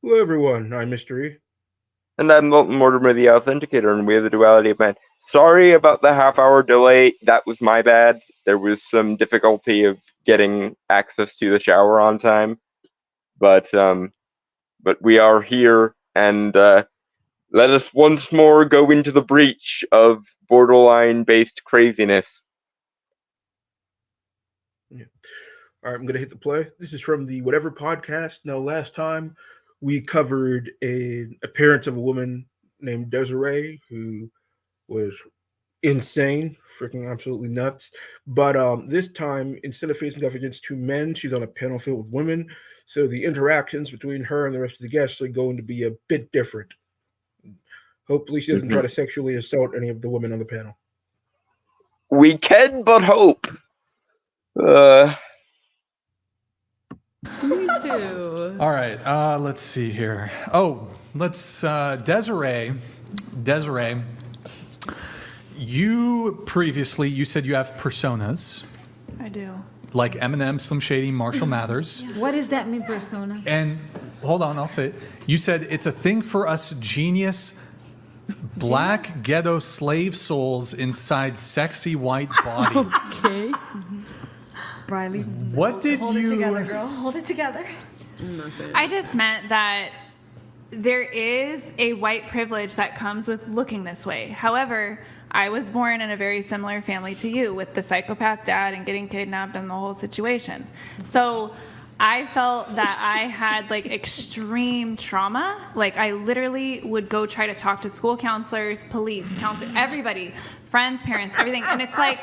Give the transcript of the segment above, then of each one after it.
Hello, everyone. I'm Mystery. And I'm Molten Mortimer, the Authenticator, and we have the Duality of Man. Sorry about the half-hour delay. That was my bad. There was some difficulty of getting access to the shower on time, but we are here, and let us once more go into the breach of borderline-based craziness. Yeah. All right, I'm going to hit the play. This is from the Whatever podcast. Now, last time we covered an appearance of a woman named Desiree who was insane, freaking absolutely nuts. But this time, instead of facing off against two men, she's on a panel filled with women. So the interactions between her and the rest of the guests are going to be a bit different. Hopefully, she doesn't try Mhm. to sexually assault any of the women on the panel. We can but hope. Uh, Me too. All right, let's see here. Oh, let's Desiree. You said you have personas I do. like Eminem, Slim Shady, Marshall Mathers, What does that mean, personas? and hold on, I'll say it. You said it's a thing for us genius black ghetto slave souls inside sexy white bodies. Okay. Riley, What did hold you? it together, girl. Hold it together. I'm not saying. I just meant that there is a white privilege that comes with looking this way. However, I was born in a very similar family to you with the psychopath dad and getting kidnapped and the whole situation. So I felt that I had like extreme trauma. Like I literally would go try to talk to school counselors, police, counselor, everybody, friends, parents, everything. And it's like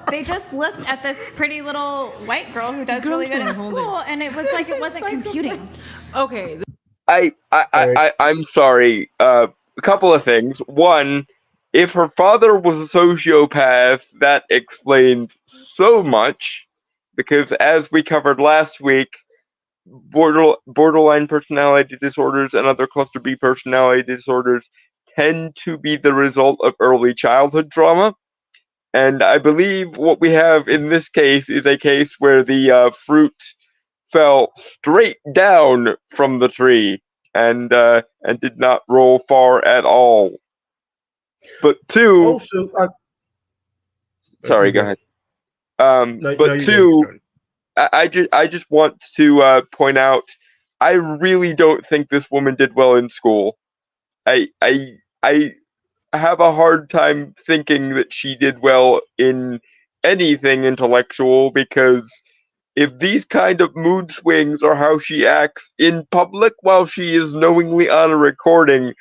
they just looked at this pretty little white girl who does really good in school, and it was like it wasn't computing. Okay. I'm sorry. A couple of things. One, if her father was a sociopath, that explains so much. Because as we covered last week, borderline personality disorders and other cluster B personality disorders tend to be the result of early childhood trauma. And I believe what we have in this case is a case where the fruit fell straight down from the tree and did not roll far at all. But two, Also, sorry, you go go. ahead. No, But you go. two, I just want to point out, I really don't think this woman did well in school. I have a hard time thinking that she did well in anything intellectual because if these kind of mood swings are how she acts in public while she is knowingly on a recording,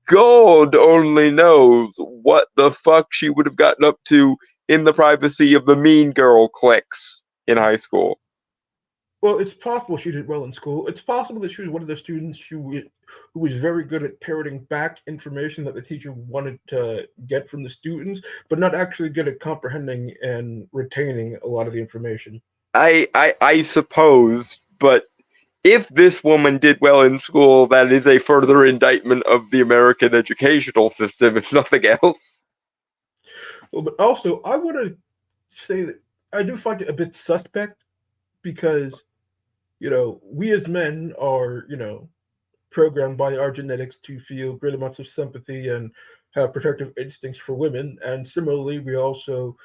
God only knows what the fuck she would have gotten up to in the privacy of the Mean Girl cliques in high school. Well, it's possible she did well in school. It's possible that she was one of the students who was very good at parroting back information that the teacher wanted to get from the students, but not actually good at comprehending and retaining a lot of the information. I suppose, but if this woman did well in school, that is a further indictment of the American educational system, if nothing else. Well, but also, I want to say that I do find it a bit suspect because, we as men are, programmed by our genetics to feel great amounts of sympathy and have protective instincts for women. And similarly, we also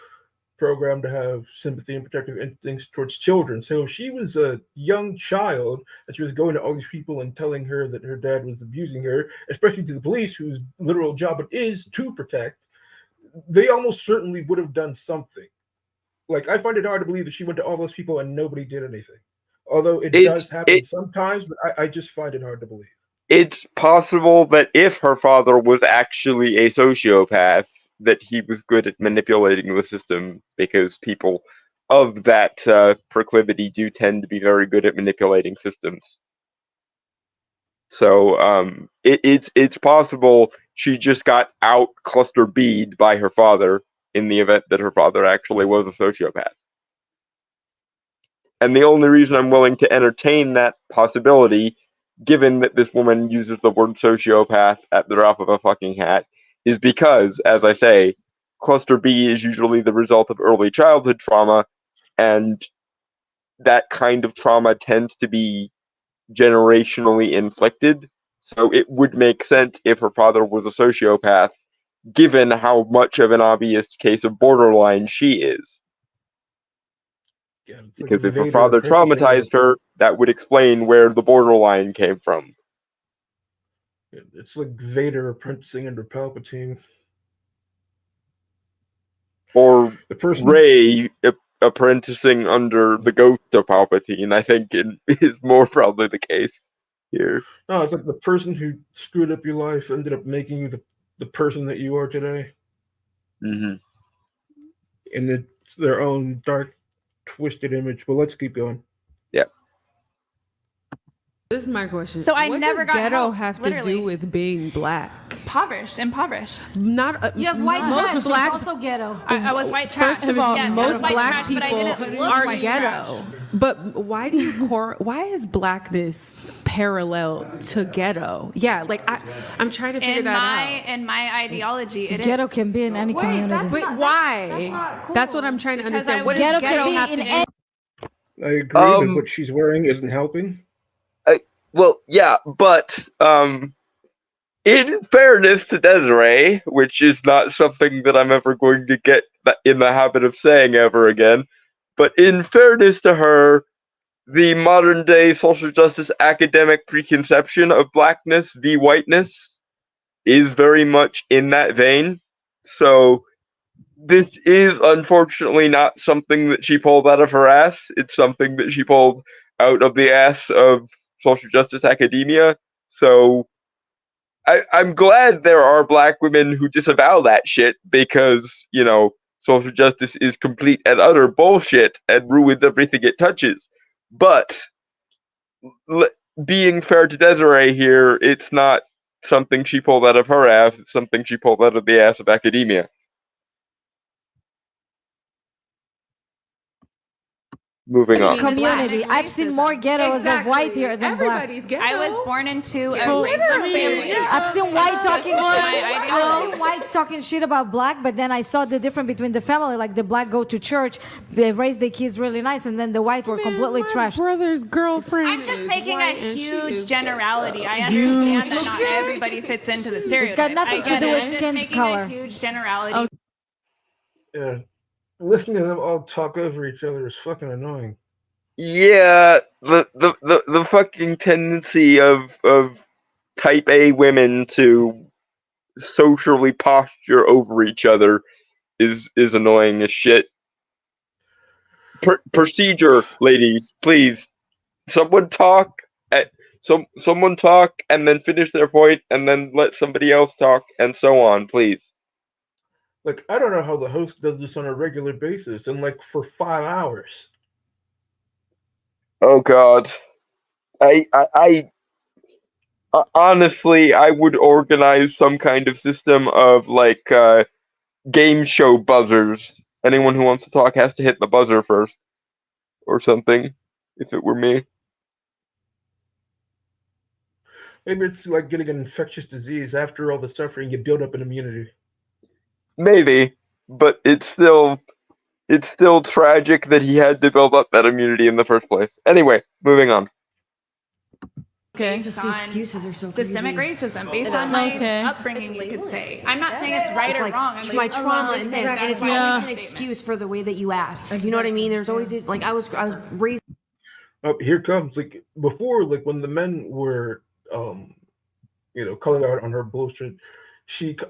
programmed to have sympathy and protective instincts towards children. So if she was a young child and she was going to all these people and telling her that her dad was abusing her, especially to the police, whose literal job it is to protect, they almost certainly would have done something. Like, I find it hard to believe that she went to all those people and nobody did anything. Although it It does happen it sometimes, but I just find it hard to believe. it's possible that if her father was actually a sociopath, that he was good at manipulating the system because people of that proclivity do tend to be very good at manipulating systems. So it's possible she just got out cluster B'd by her father in the event that her father actually was a sociopath. And the only reason I'm willing to entertain that possibility, given that this woman uses the word sociopath at the drop of a fucking hat, is because, as I say, cluster B is usually the result of early childhood trauma, and that kind of trauma tends to be generationally inflicted. So it would make sense if her father was a sociopath, given how much of an obvious case of borderline she is. Yeah, it's like Because if her Vader father apprenticing under. traumatized her, that would explain where the borderline came from. It's like Vader apprenticing under Palpatine. Or The person. Rey apprenticing under the ghost of Palpatine, I think is more probably the case here. No, it's like the person who screwed up your life ended up making you the person that you are today. Mm-hmm. And it's their own dark, twisted image. But let's keep going. Yeah. This is my question. So I what never does got ghetto help, have literally. to do with being black? Impoverished. Not You have white most trash. It's black. also ghetto. I was white trash. First of all, Yes, I was most white black trash, but I people didn't look are white ghetto. trash. But why do you why is blackness parallel to ghetto? Yeah, like I'm trying to figure In that out. my ideology, it is. Ghetto can be in any community. But why? That's what I'm trying to Because understand. I What was does Ghetto ghetto can have be to in do? any. I agree, but what she's wearing isn't helping. Well, yeah, but in fairness to Desiree, which is not something that I'm ever going to get in the habit of saying ever again, but in fairness to her, the modern day social justice academic preconception of blackness v whiteness is very much in that vein. So this is unfortunately not something that she pulled out of her ass. It's something that she pulled out of the ass of social justice academia. So I'm glad there are black women who disavow that shit because, social justice is complete and utter bullshit and ruins everything it touches. But being fair to Desiree here, it's not something she pulled out of her ass, it's something she pulled out of the ass of academia. Moving on. Community. I've seen more ghettos of white here than black. Everybody's ghetto. I was born into a Literally. racist family. I've seen white talking my I've seen white talking shit about black, but then I saw the difference between the family. Like the black go to church, they raise their kids really nice, and then the white were completely my trash. brother's girlfriend. I'm just is making white a and she huge is generality. ghetto. I understand that not everybody fits into the stereotype. nothing I to get do it. with I'm just skin making color. a huge generality. Yeah, listening to them all talk over each other is fucking annoying. Yeah, the fucking tendency of type A women to socially posture over each other is annoying as shit. Procedure, ladies, please. Someone talk at someone talk and then finish their point and then let somebody else talk and so on, please. Like, I don't know how the host does this on a regular basis and, like, for 5 hours. Oh God, I honestly, I would organize some kind of system of like game show buzzers. Anyone who wants to talk has to hit the buzzer first, or something. If it were me. Maybe it's like getting an infectious disease. After all the suffering, you build up an immunity. Maybe, but it's still tragic that he had to build up that immunity in the first place. Anyway, moving on. Okay. Based on excuses are so systemic crazy. racism, based on my Okay. upbringing, you could say. I'm not saying it's right or wrong. I'm my like, trauma and this, and it's Yeah. always an excuse for the way that you act. You know what I mean? There's always this, like I was raised. Oh, here comes like before, like when the men were, calling out on her bullshit.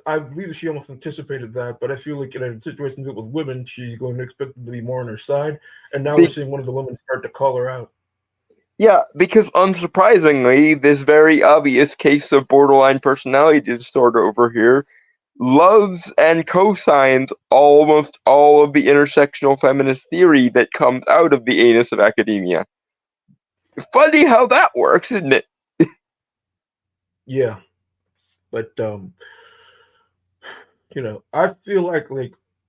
I believe she almost anticipated that, but I feel like in a situation with women, she's going to expect them to be more on her side, and now we're seeing one of the women start to call her out. Yeah, because unsurprisingly, this very obvious case of borderline personality disorder over here loves and co-signs almost all of the intersectional feminist theory that comes out of the anus of academia. Funny how that works, isn't it? Yeah, but I feel like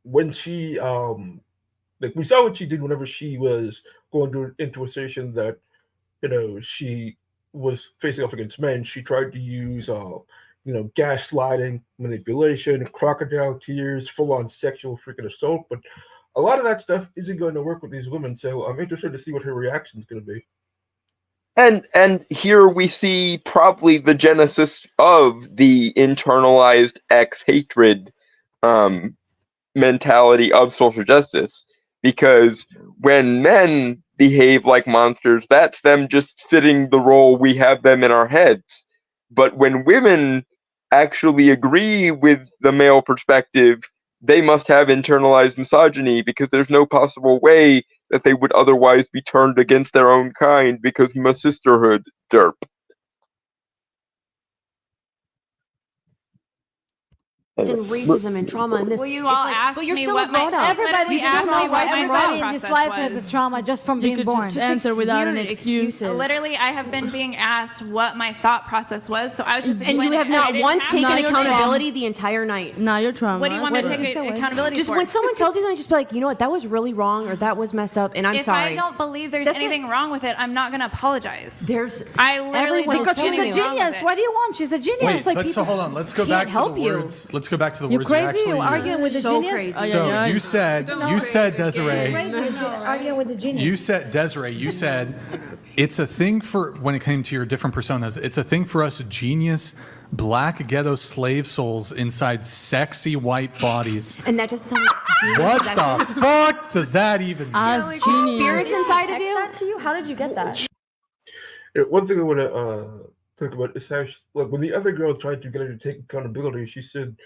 when she like we saw what she did whenever she was going into a situation that she was facing off against men. She tried to use gaslighting, manipulation, crocodile tears, full on sexual freaking assault. But a lot of that stuff isn't going to work with these women. So I'm interested to see what her reaction is going to be. And here we see probably the genesis of the internalized ex-hatred um, mentality of social justice. Because when men behave like monsters, that's them just fitting the role we have them in our heads. But when women actually agree with the male perspective, they must have internalized misogyny because there's no possible way that they would otherwise be turned against their own kind because my sisterhood derp. in racism and trauma and this. Well, you It's all like, asked but you're me still what a my grown up. Everybody You still asked know me what my everybody thought in this process life was. has a trauma just from You being could born. just answer without an weird excuse. excuses. Literally, I have been being asked what my thought process was, so I was just And explaining you have it. I not didn't once have taken to. Not your accountability the entire night. Not your trauma. What do you want me to That's take what- accountability Just for? when someone tells you something, just be like, you know what, that was really wrong or that was messed up, and I'm if sorry. I don't believe there's That's anything wrong with it, I'm not going to apologize. There's I literally everyone don't Because see she's a anything wrong with genius. it. What do you want? She's a genius. Wait, just like let's so people hold on. Let's go can't back to the help you. words. Let's go back to the You words crazy? actually You arguing used. with the So genius? crazy. So yeah. you said Desiree. Arguing with the genius. You said Desiree. You said it's a thing for when it came to your different personas. It's a thing for us genius black ghetto slave souls inside sexy white bodies. And that doesn't sound like What the fuck does that even mean? As genius. spirits inside of you? to you? How did you get that? One thing I want to talk about is how, like, when the other girl tried to get her to take accountability, she said,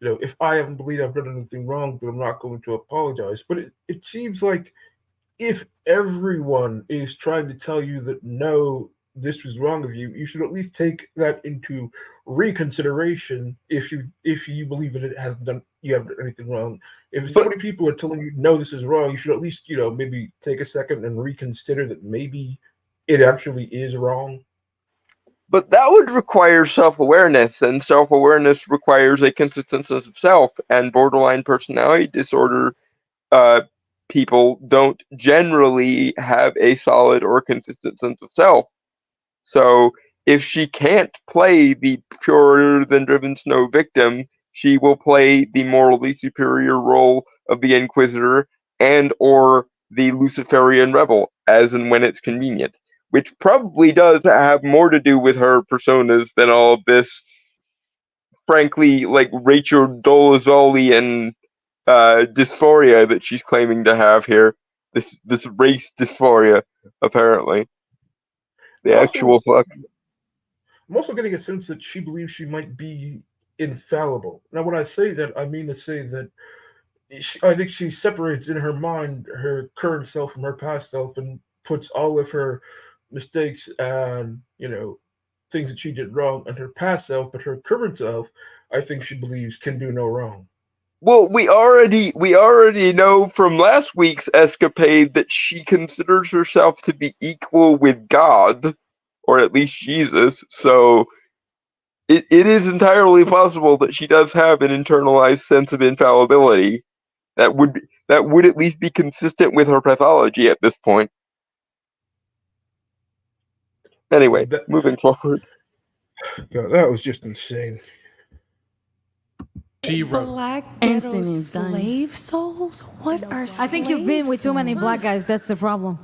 if I haven't believed I've done anything wrong, then I'm not going to apologize. But it seems like if everyone is trying to tell you that no, this was wrong of you, you should at least take that into reconsideration if you believe that it has done you haven't done anything wrong. If so But- many people are telling you no, this is wrong, you should at least maybe take a second and reconsider that maybe it actually is wrong. But that would require self-awareness, and self-awareness requires a consistent sense of self. And borderline personality disorder uh, people don't generally have a solid or consistent sense of self. So if she can't play the purer than driven snow victim, she will play the morally superior role of the Inquisitor and or the Luciferian rebel, as and when it's convenient. Which probably does have more to do with her personas than all of this, frankly, like Rachel Dolezalian dysphoria that she's claiming to have here. This race dysphoria, apparently. The Also, actual fuck. I'm also getting a sense that she believes she might be infallible. Now, when I say that, I mean to say that I think she separates in her mind her current self from her past self and puts all of her mistakes and things that she did wrong on her past self, but her current self, I think she believes can do no wrong. Well, we already know from last week's escapade that she considers herself to be equal with God, or at least Jesus. So it is entirely possible that she does have an internalized sense of infallibility that would at least be consistent with her pathology at this point. Anyway, That, moving forward. God, that was just insane. She wrote. Black Einstein ghetto is dying. slave souls? What are I think you've been with too many black guys. That's the problem.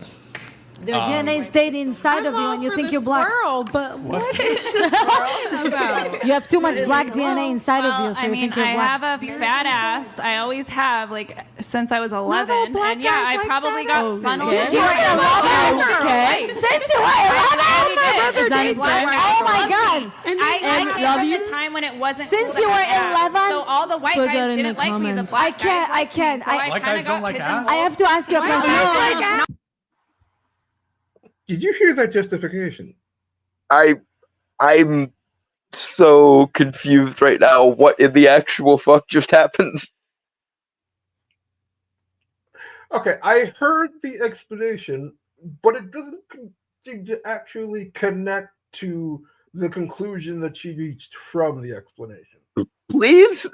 Their DNA stayed inside of you, and you think you're black. But what is this swirl about? You have too much black DNA inside of Well, you, so I you mean, think you're I black. have a fat ass. I always have, like, since I was 11. black And yeah, guys I like probably fat got asses. funneled. Since you were 11? Okay. Since you were 11? That is Oh my God! I came love from you. the time when it wasn't Since cool you to were have ass. 11? So all the white Put that guys in the didn't like me. The comments. black I can't- guys I liked me, can't. so I White kinda guys don't got like pigeonholed. ass? I have to ask you a question. Did you hear that justification? I'm so confused right now. What in the actual fuck just happened? Okay, I heard the explanation, but it doesn't seem to actually connect to the conclusion that she reached from the explanation. Please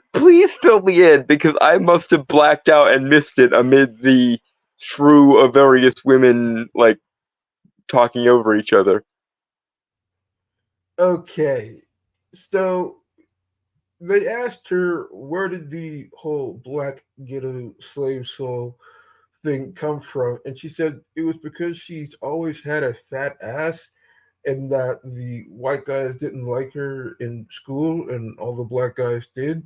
fill me in because I must have blacked out and missed it amid the shrew of various women like talking over each other. Okay, so they asked her where did the whole black ghetto slave soul thing come from, and she said it was because she's always had a fat ass, and that the white guys didn't like her in school and all the black guys did.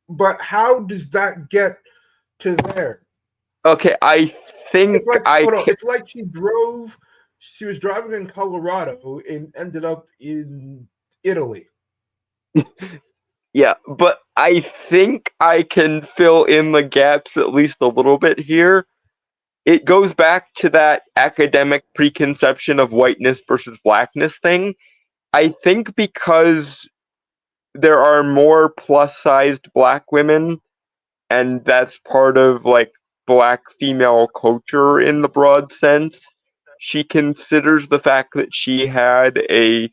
But how does that get to there? Okay, I think It's like I hold on, it's like she was driving in Colorado and ended up in Italy. yeah, but I think I can fill in the gaps at least a little bit here. It goes back to that academic preconception of whiteness versus blackness thing. I think because there are more plus-sized black women, and that's part of like black female culture in the broad sense. She considers the fact that she had a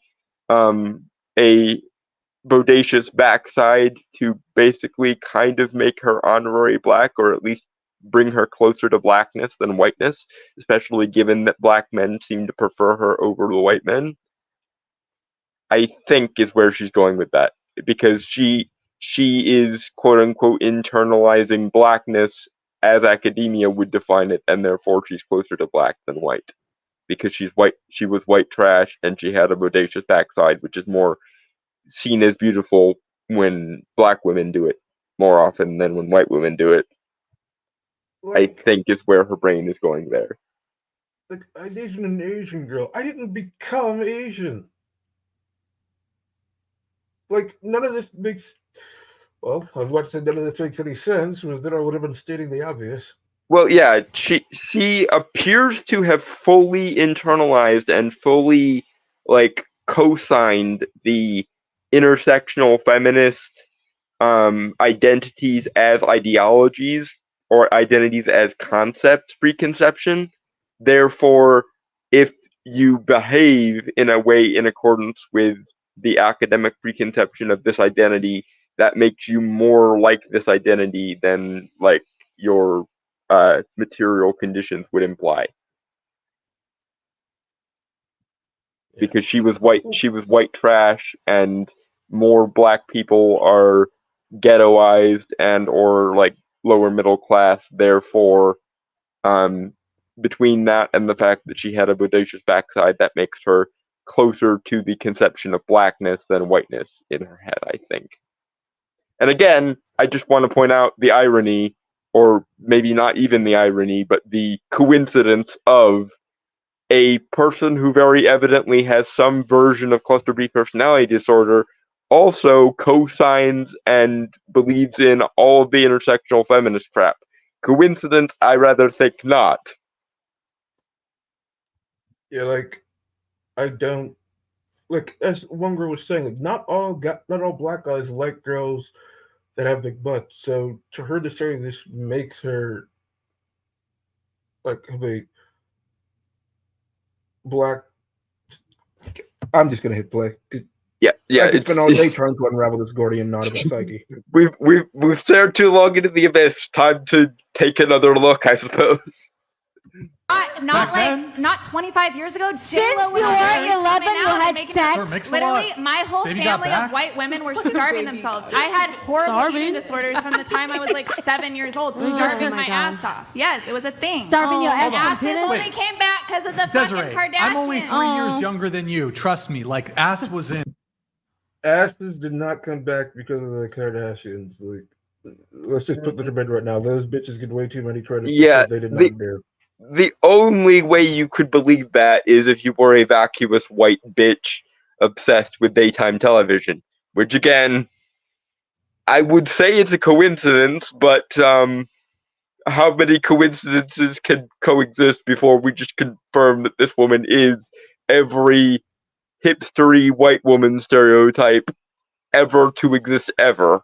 bodacious backside to basically kind of make her honorary black, or at least bring her closer to blackness than whiteness, especially given that black men seem to prefer her over the white men. I think is where she's going with that, because she is quote unquote internalizing blackness as academia would define it, and therefore she's closer to black than white because she's white. She was white trash, and she had a bodacious backside, which is more seen as beautiful when black women do it more often than when white women do it. I Like think is where her brain is going there. like I dated an Asian girl. I didn't become Asian. Like none of this makes well, I was about to say none of this makes any sense, but then I would have been stating the obvious. Well, yeah, she appears to have fully internalized and fully like co-signed the intersectional feminist identities as ideologies or identities as concepts preconception. Therefore, if you behave in a way in accordance with the academic preconception of this identity, that makes you more like this identity than like your material conditions would imply. Yeah. Because she was white trash, and more black people are ghettoized and or like lower middle class. Therefore, um, between that and the fact that she had a bodacious backside, that makes her closer to the conception of blackness than whiteness in her head, I think. And again, I just want to point out the irony, or maybe not even the irony, but the coincidence of a person who very evidently has some version of cluster B personality disorder also co-signs and believes in all of the intersectional feminist crap. Coincidence? I rather think not. Yeah, like I don't like as one girl was saying, like, not all black guys like girls that have big butts. So to her to say this makes her like have a black. I'm just gonna hit play. 'Cause Yeah, yeah. I could spend all day trying to unravel this Gordian knot of a psyche. We've stared too long into the abyss. Time to take another look, I suppose. Not 25 years ago. Since J-Lo you was were 11, you had making sex. Sure, mix a Literally, lot. my whole Baby got family back. of white women were starving themselves. I had horrible eating disorders from the time I was like 7 years old, starving my my God. ass off. Yes, it was a thing. Starving your ass Asses from penis? only came back because of the Desiree, fucking Kardashians. I'm only 3 years younger than you. Trust me. Like ass was in. Asses did not come back because of the Kardashians. Like, let's just put that to bed right now. Those bitches get way too many credits Yeah, because they did not do. The only way you could believe that is if you were a vacuous white bitch obsessed with daytime television. Which again, I would say it's a coincidence, but how many coincidences can coexist before we just confirm that this woman is every hipstery white woman stereotype ever to exist ever?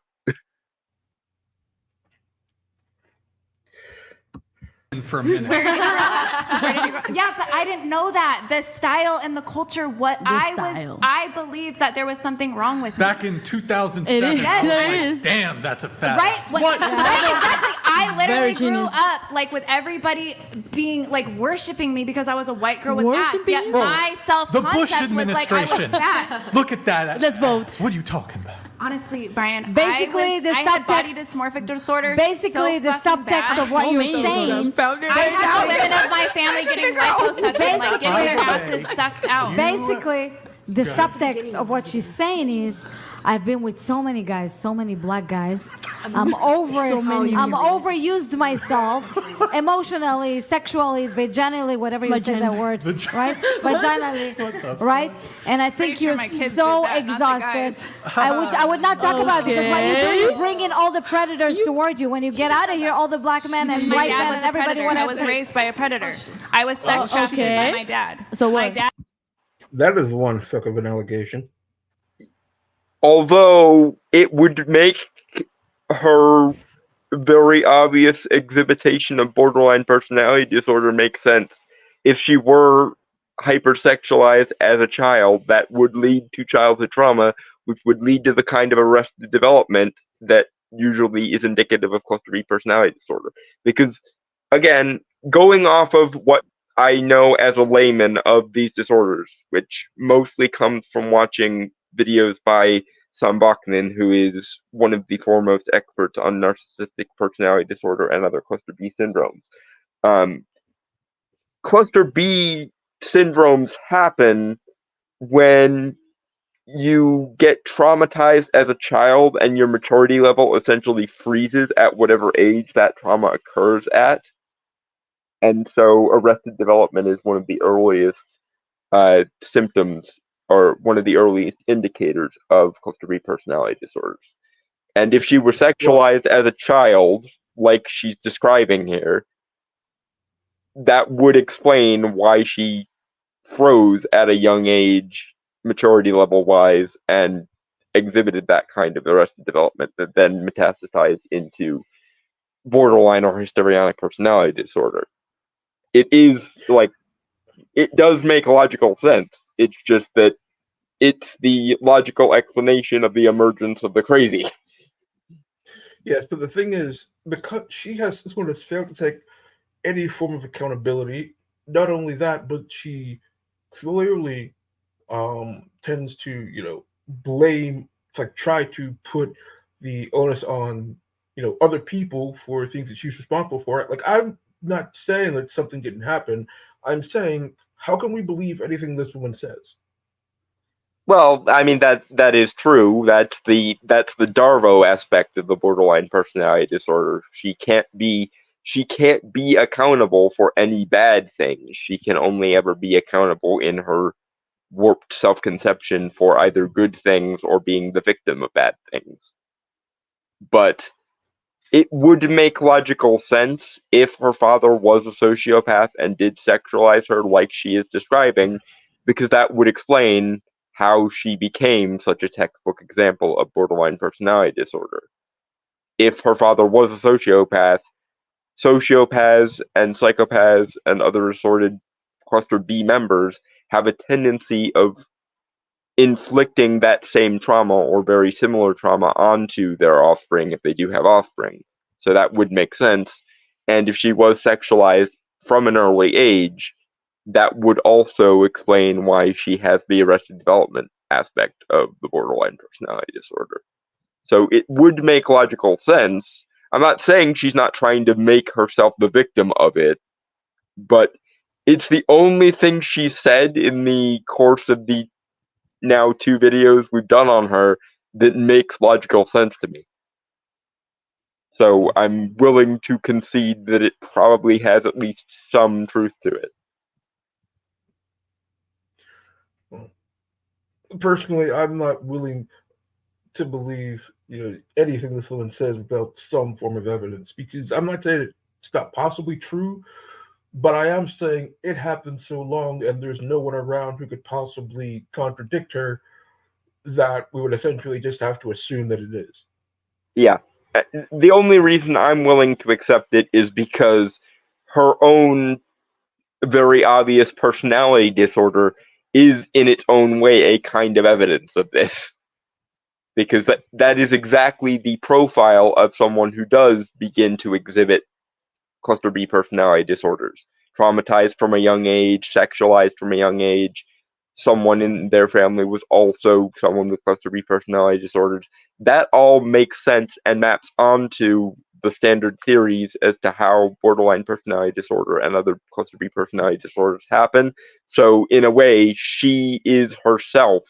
For a minute. Yeah, but I didn't know that. The style and the culture, I believed that there was something wrong with me. Back in 2007, It is. I was There like, is. damn, that's a fat Right? ass. Right, What? exactly. I literally Very grew genius. up like with everybody being like worshiping me because I was a white girl with ass. Worshiping? Yet Bro, my The Bush self-concept was like I was administration. fat. Look at that. Let's vote. What are you talking about? Honestly, Brian, Basically, I had body dysmorphic disorder. Basically, so the fucking subtext bad. of what you're saying. I had women of my family getting liposuction, like getting their asses sucked out. Basically, the subtext of what she's saying is, I've been with so many guys, so many black guys. I'm overused myself emotionally, sexually, vaginally, whatever you say that word, right? Vaginally, right? And I think Pretty sure you're my kids so did that, not the exhausted. guys. I would not talk about it because what you do, you bring in all the predators toward you. When you get out of here, all the black men and My white dad men was and a everybody predator. I wants was raised by a predator. I was sex trafficked by my dad. So My what? dad That is one fuck of an allegation. Although it would make her very obvious exhibition of borderline personality disorder make sense. If she were hypersexualized as a child, that would lead to childhood trauma, which would lead to the kind of arrested development that usually is indicative of cluster B personality disorder. Because, again, going off of what I know as a layman of these disorders, which mostly comes from watching videos by Sam Bachman, who is one of the foremost experts on narcissistic personality disorder and other cluster B syndromes. Cluster B syndromes happen when you get traumatized as a child and your maturity level essentially freezes at whatever age that trauma occurs at. And so arrested development is one of the earliest symptoms or one of the earliest indicators of cluster B personality disorders. And if she were sexualized as a child, like she's describing here, that would explain why she froze at a young age, maturity level wise, and exhibited that kind of arrested development that then metastasized into borderline or histrionic personality disorder. It is like, it does make logical sense. It's just that it's the logical explanation of the emergence of the crazy. Yes, but the thing is, because she has this one has failed to take any form of accountability. Not only that, but she clearly tends to, blame, it's like try to put the onus on, other people for things that she's responsible for. Like, I'm not saying that something didn't happen. I'm saying, how can we believe anything this woman says? Well, I mean that is true. That's the Darvo aspect of the borderline personality disorder. She can't be accountable for any bad things. She can only ever be accountable in her warped self-conception for either good things or being the victim of bad things. But it would make logical sense if her father was a sociopath and did sexualize her like she is describing, because that would explain how she became such a textbook example of borderline personality disorder. If her father was a sociopath, sociopaths and psychopaths and other assorted cluster B members have a tendency of inflicting that same trauma or very similar trauma onto their offspring if they do have offspring. So that would make sense. And if she was sexualized from an early age, that would also explain why she has the arrested development aspect of the borderline personality disorder. So it would make logical sense. I'm not saying she's not trying to make herself the victim of it, but it's the only thing she said in the course of the now 2 videos we've done on her that makes logical sense to me. So I'm willing to concede that it probably has at least some truth to it. Personally, I'm not willing to believe, anything this woman says without some form of evidence, because I'm not saying it's not possibly true, but I am saying it happened so long and there's no one around who could possibly contradict her that we would essentially just have to assume that it is. Yeah. The only reason I'm willing to accept it is because her own very obvious personality disorder is in its own way a kind of evidence of this. Because that is exactly the profile of someone who does begin to exhibit cluster B personality disorders. Traumatized from a young age, sexualized from a young age, someone in their family was also someone with cluster B personality disorders. That all makes sense and maps onto the standard theories as to how borderline personality disorder and other cluster B personality disorders happen. So, in a way, she is herself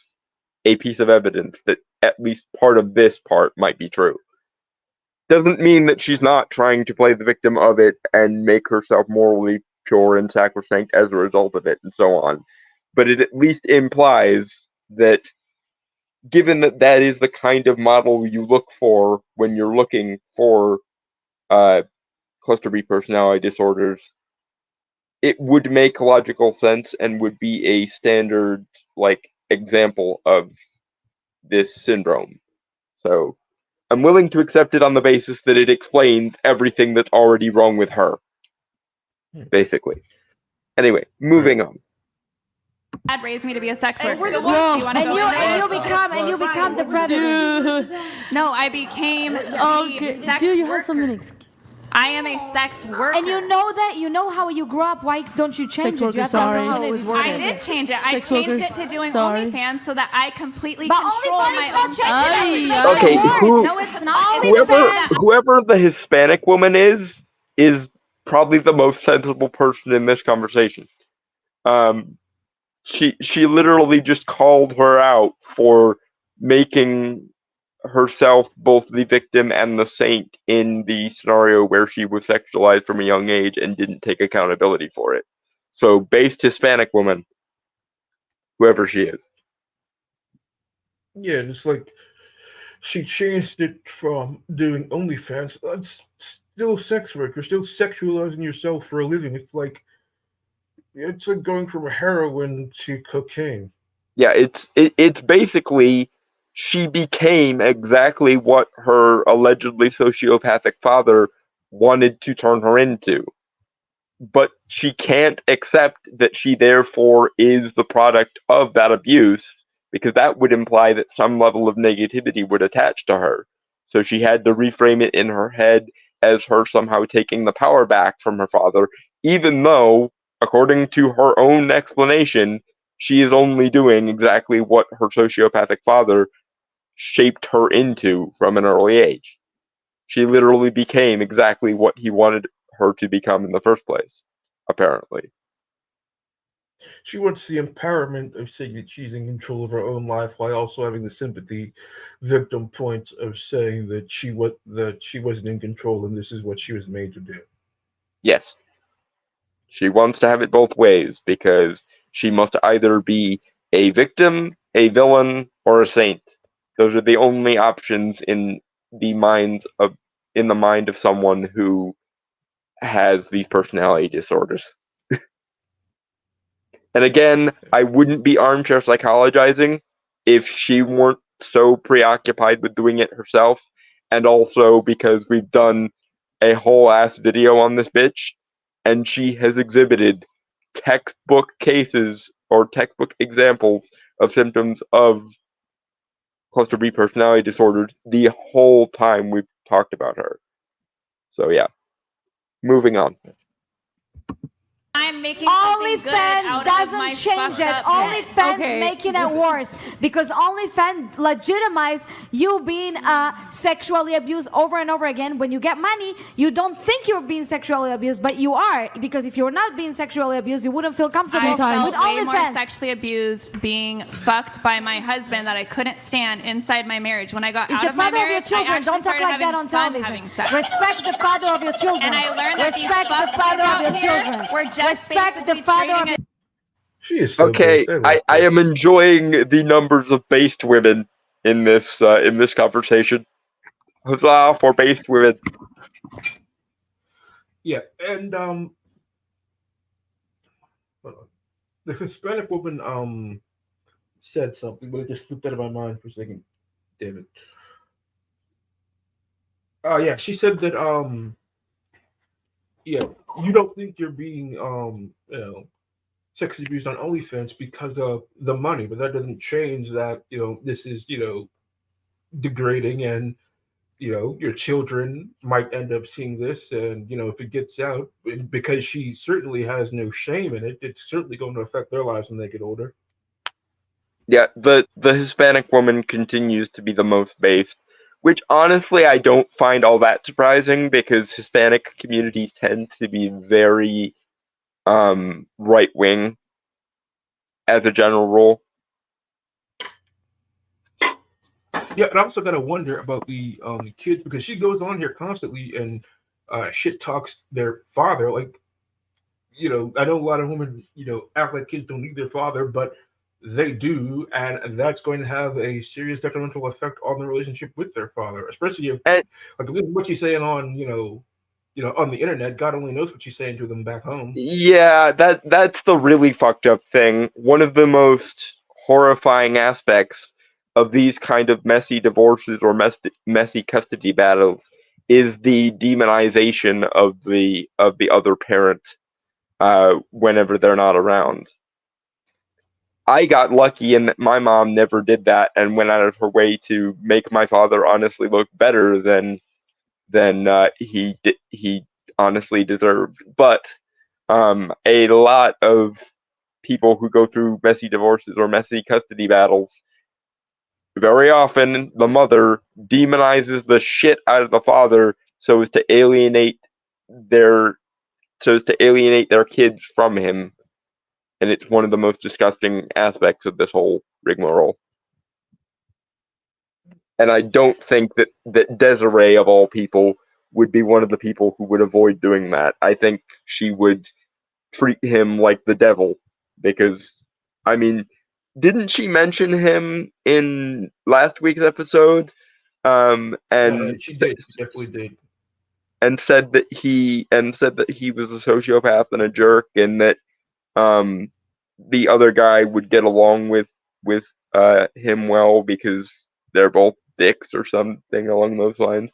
a piece of evidence that at least part of this part might be true. Doesn't mean that she's not trying to play the victim of it and make herself morally pure and sacrosanct as a result of it, and so on. But it at least implies that, given that that is the kind of model you look for when you're looking for cluster B personality disorders, it would make logical sense and would be a standard example of this syndrome. So I'm willing to accept it on the basis that it explains everything that's already wrong with her, basically. Anyway, moving on. Dad raised me to be a sex worker. Whoa. Do you want to go in there? You become the predator. No, I became Okay. the sex Do you have worker. something? I am a sex worker. And you know that, you know how you grew up. Why don't you change Sex it? You worker, have sorry. to How it was opportunity. worded. I did change it. I Sex changed workers. it to doing Sorry. OnlyFans so that I completely But control OnlyFans my is not own changing Ay, it. Okay, who- No, it's not. Whoever the Hispanic woman is probably the most sensible person in this conversation. She literally just called her out for making herself both the victim and the saint in the scenario where she was sexualized from a young age and didn't take accountability for it. So, based Hispanic woman, whoever she is. Yeah, and it's like she changed it from doing OnlyFans. It's still sex work. You're still sexualizing yourself for a living. It's like going from heroin to cocaine. Yeah, it's basically she became exactly what her allegedly sociopathic father wanted to turn her into. But she can't accept that she therefore is the product of that abuse, because that would imply that some level of negativity would attach to her. So she had to reframe it in her head as her somehow taking the power back from her father, even though, according to her own explanation, she is only doing exactly what her sociopathic father shaped her into from an early age. She literally became exactly what he wanted her to become in the first place, apparently. She wants the empowerment of saying that she's in control of her own life while also having the sympathy victim points of saying that she wasn't in control and this is what she was made to do. Yes. She wants to have it both ways because she must either be a victim, a villain, or a saint. Those are the only options in the mind of someone who has these personality disorders. And again, I wouldn't be armchair psychologizing if she weren't so preoccupied with doing it herself, and also because we've done a whole ass video on this bitch, and she has exhibited textbook cases or textbook examples of symptoms of cluster B personality disorders the whole time we've talked about her. So yeah, moving on. I'm making something good out OnlyFans of my doesn't change fucked it. up head. OnlyFans Okay. making it worse because OnlyFans legitimize you being sexually abused over and over again. When you get money, you don't think you're being sexually abused, but you are, because if you're not being sexually abused, you wouldn't feel comfortable I with felt way more OnlyFans. sexually abused being fucked by my husband that I couldn't stand inside my marriage. When I got It's out the of my father of your marriage, I children. actually Don't talk started like that having on fun television. having sex. Respect the father of your children. And I learned that these Respect the fuckboys father of out your here children. were just Respect the basically father of trading your. She is so Okay, based. I like her. am enjoying the numbers of based women in this conversation. Huzzah for based women. Yeah, and hold on. The Hispanic woman said something, but it just slipped out of my mind for a second. Damn it. Yeah, she said that yeah, you don't think you're being sexually abused on OnlyFans because of the money, but that doesn't change that this is degrading, and your children might end up seeing this, and if it gets out, because she certainly has no shame in it, it's certainly going to affect their lives when they get older. Yeah, the Hispanic woman continues to be the most based, which honestly I don't find all that surprising because Hispanic communities tend to be very right wing as a general rule. Yeah, and I also gotta wonder about the kids because she goes on here constantly and shit talks their father. Like, I know a lot of women, act like kids don't need their father, but they do, and that's going to have a serious detrimental effect on the relationship with their father, especially if, And like, what she's saying on, on the internet. God only knows what she's saying to them back home. yeah, that's the really fucked up thing. One of the most horrifying aspects of these kind of messy divorces or messy custody battles is the demonization of the other parent whenever they're not around. I got lucky in that my mom never did that and went out of her way to make my father honestly look better than he honestly deserved. But a lot of people who go through messy divorces or messy custody battles, very often the mother demonizes the shit out of the father so as to their alienate their kids from him, and it's one of the most disgusting aspects of this whole rigmarole. And I don't think that Desiree, of all people, would be one of the people who would avoid doing that. I think she would treat him like the devil because, I mean, didn't she mention him in last week's episode? And She did, she definitely did. said that he was a sociopath and a jerk, and that um, the other guy would get along with him well because they're both dicks or something along those lines.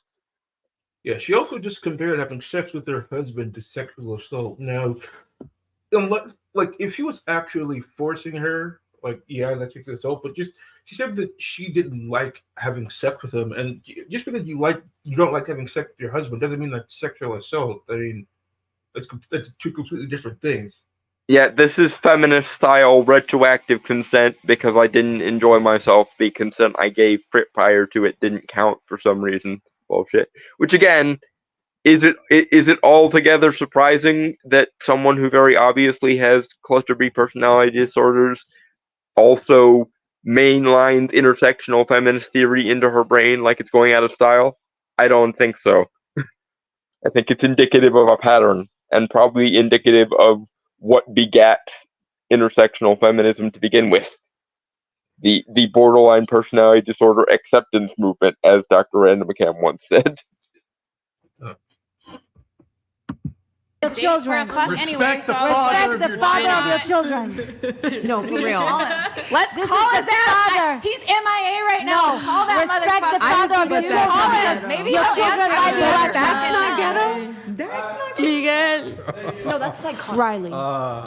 Yeah, she also just compared having sex with her husband to sexual assault. Now, unless, like, if he was actually forcing her, like, yeah, that's sexual assault. But just she said that she didn't like having sex with him, and just because you don't like having sex with your husband doesn't mean that's sexual assault. I mean, that's two completely different things. Yeah, this is feminist style retroactive consent because I didn't enjoy myself. The consent I gave prior to it didn't count for some reason. Bullshit. Which again, is it altogether surprising that someone who very obviously has cluster B personality disorders also mainlines intersectional feminist theory into her brain like it's going out of style? I don't think so. I think it's indicative of a pattern and probably indicative of what begat intersectional feminism to begin with. The borderline personality disorder acceptance movement, as Dr. Randall McCann once said. Children. Respect the Respect the father of your children. children. No, for real. Let's This call is his the ass. father. He's MIA right now. No, Call that respect the motherfucker. father of your You children. call him. Maybe Your he'll children answer might be you. like That's not Fucking, ghetto. That's not Miguel. No, that's psychotic. Riley,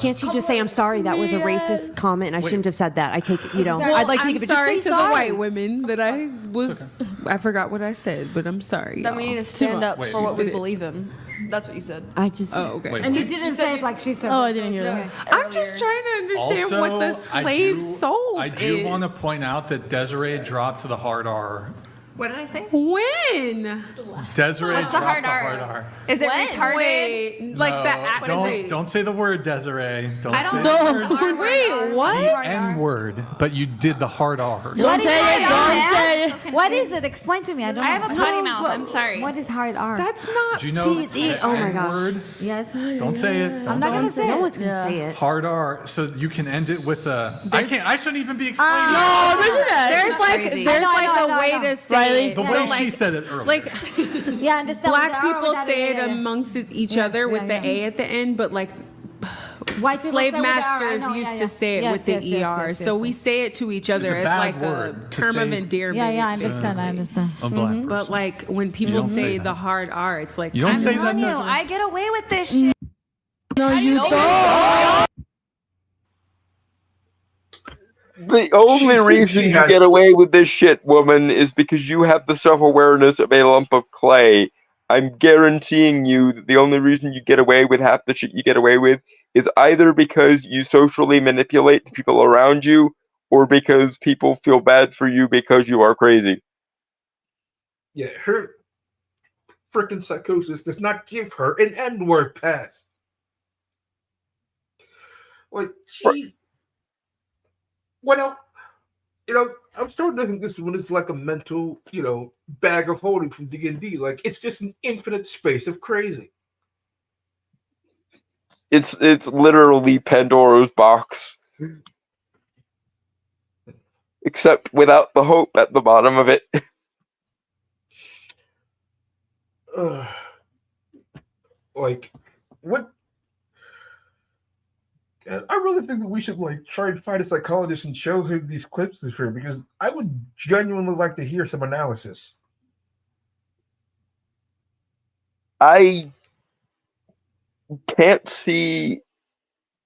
can't you just say I'm sorry? That was a racist comment. And I shouldn't have said that. I take it. I'd like to take it, but just sorry say to sorry. the white women that I was. I forgot what I said, but I'm sorry. That we y'all. need to stand up Wait, for what we did it. believe in. That's what you said. I just. Oh, okay. Wait, And you didn't say it like she said. Oh, I didn't hear that. I'm just trying to understand what the slave souls I do is. want to point out that Desiree dropped to the hard R. What did I say? When? Desiree What's the dropped hard the R? hard R. Is it When? retarded? Wait, like No, the act. don't say the word, Desiree. Don't I say don't the know. Wait, what? N word, but you did the hard R. What is hard Don't R? What is it? Explain to me. I don't I know. have a potty mouth. I'm sorry. What is hard R? That's not. Do you know See, the oh my N gosh. word? Yes. Don't say it. I'm Don't not say gonna it. say No it. one's gonna say it. Hard R, so you can end it with a. I shouldn't even be explaining. No, there's like crazy. there's I like know, a I way know. to say Riley, it. the So, way like, she said it earlier. like Yeah, I understand. black The R people without say it yeah. amongst each Yes, other with yeah, the yeah. A at the end, but like White people slave say with the R, I masters know, used yeah, to yeah. say it Yes, with the yes, yes, ER. yes, So yes, we yes. say it to each other It's a as bad like a word to term of say- endearment. Yeah, yeah, I understand. I basically. understand. a black person. But like when people don't say say the that. hard R, it's like You don't I'm say telling that, you, Desiree. I get away with this shit. No, you don't. The only She thinks reason she you has- get away with this shit, woman, is because you have the self-awareness of a lump of clay. I'm guaranteeing you that the only reason you get away with half the shit you get away with is either because you socially manipulate the people around you, or because people feel bad for you because you are crazy. Yeah, her freaking psychosis does not give her an N-word pass. Like, Right. she, well, I'm starting to think this one is like a mental, bag of holding from D&D. Like, it's just an infinite space of crazy. It's literally Pandora's box, except without the hope at the bottom of it. Uh, like, what? I really think that we should like try and find a psychologist and show him these clips of her because I would genuinely like to hear some analysis. I can't see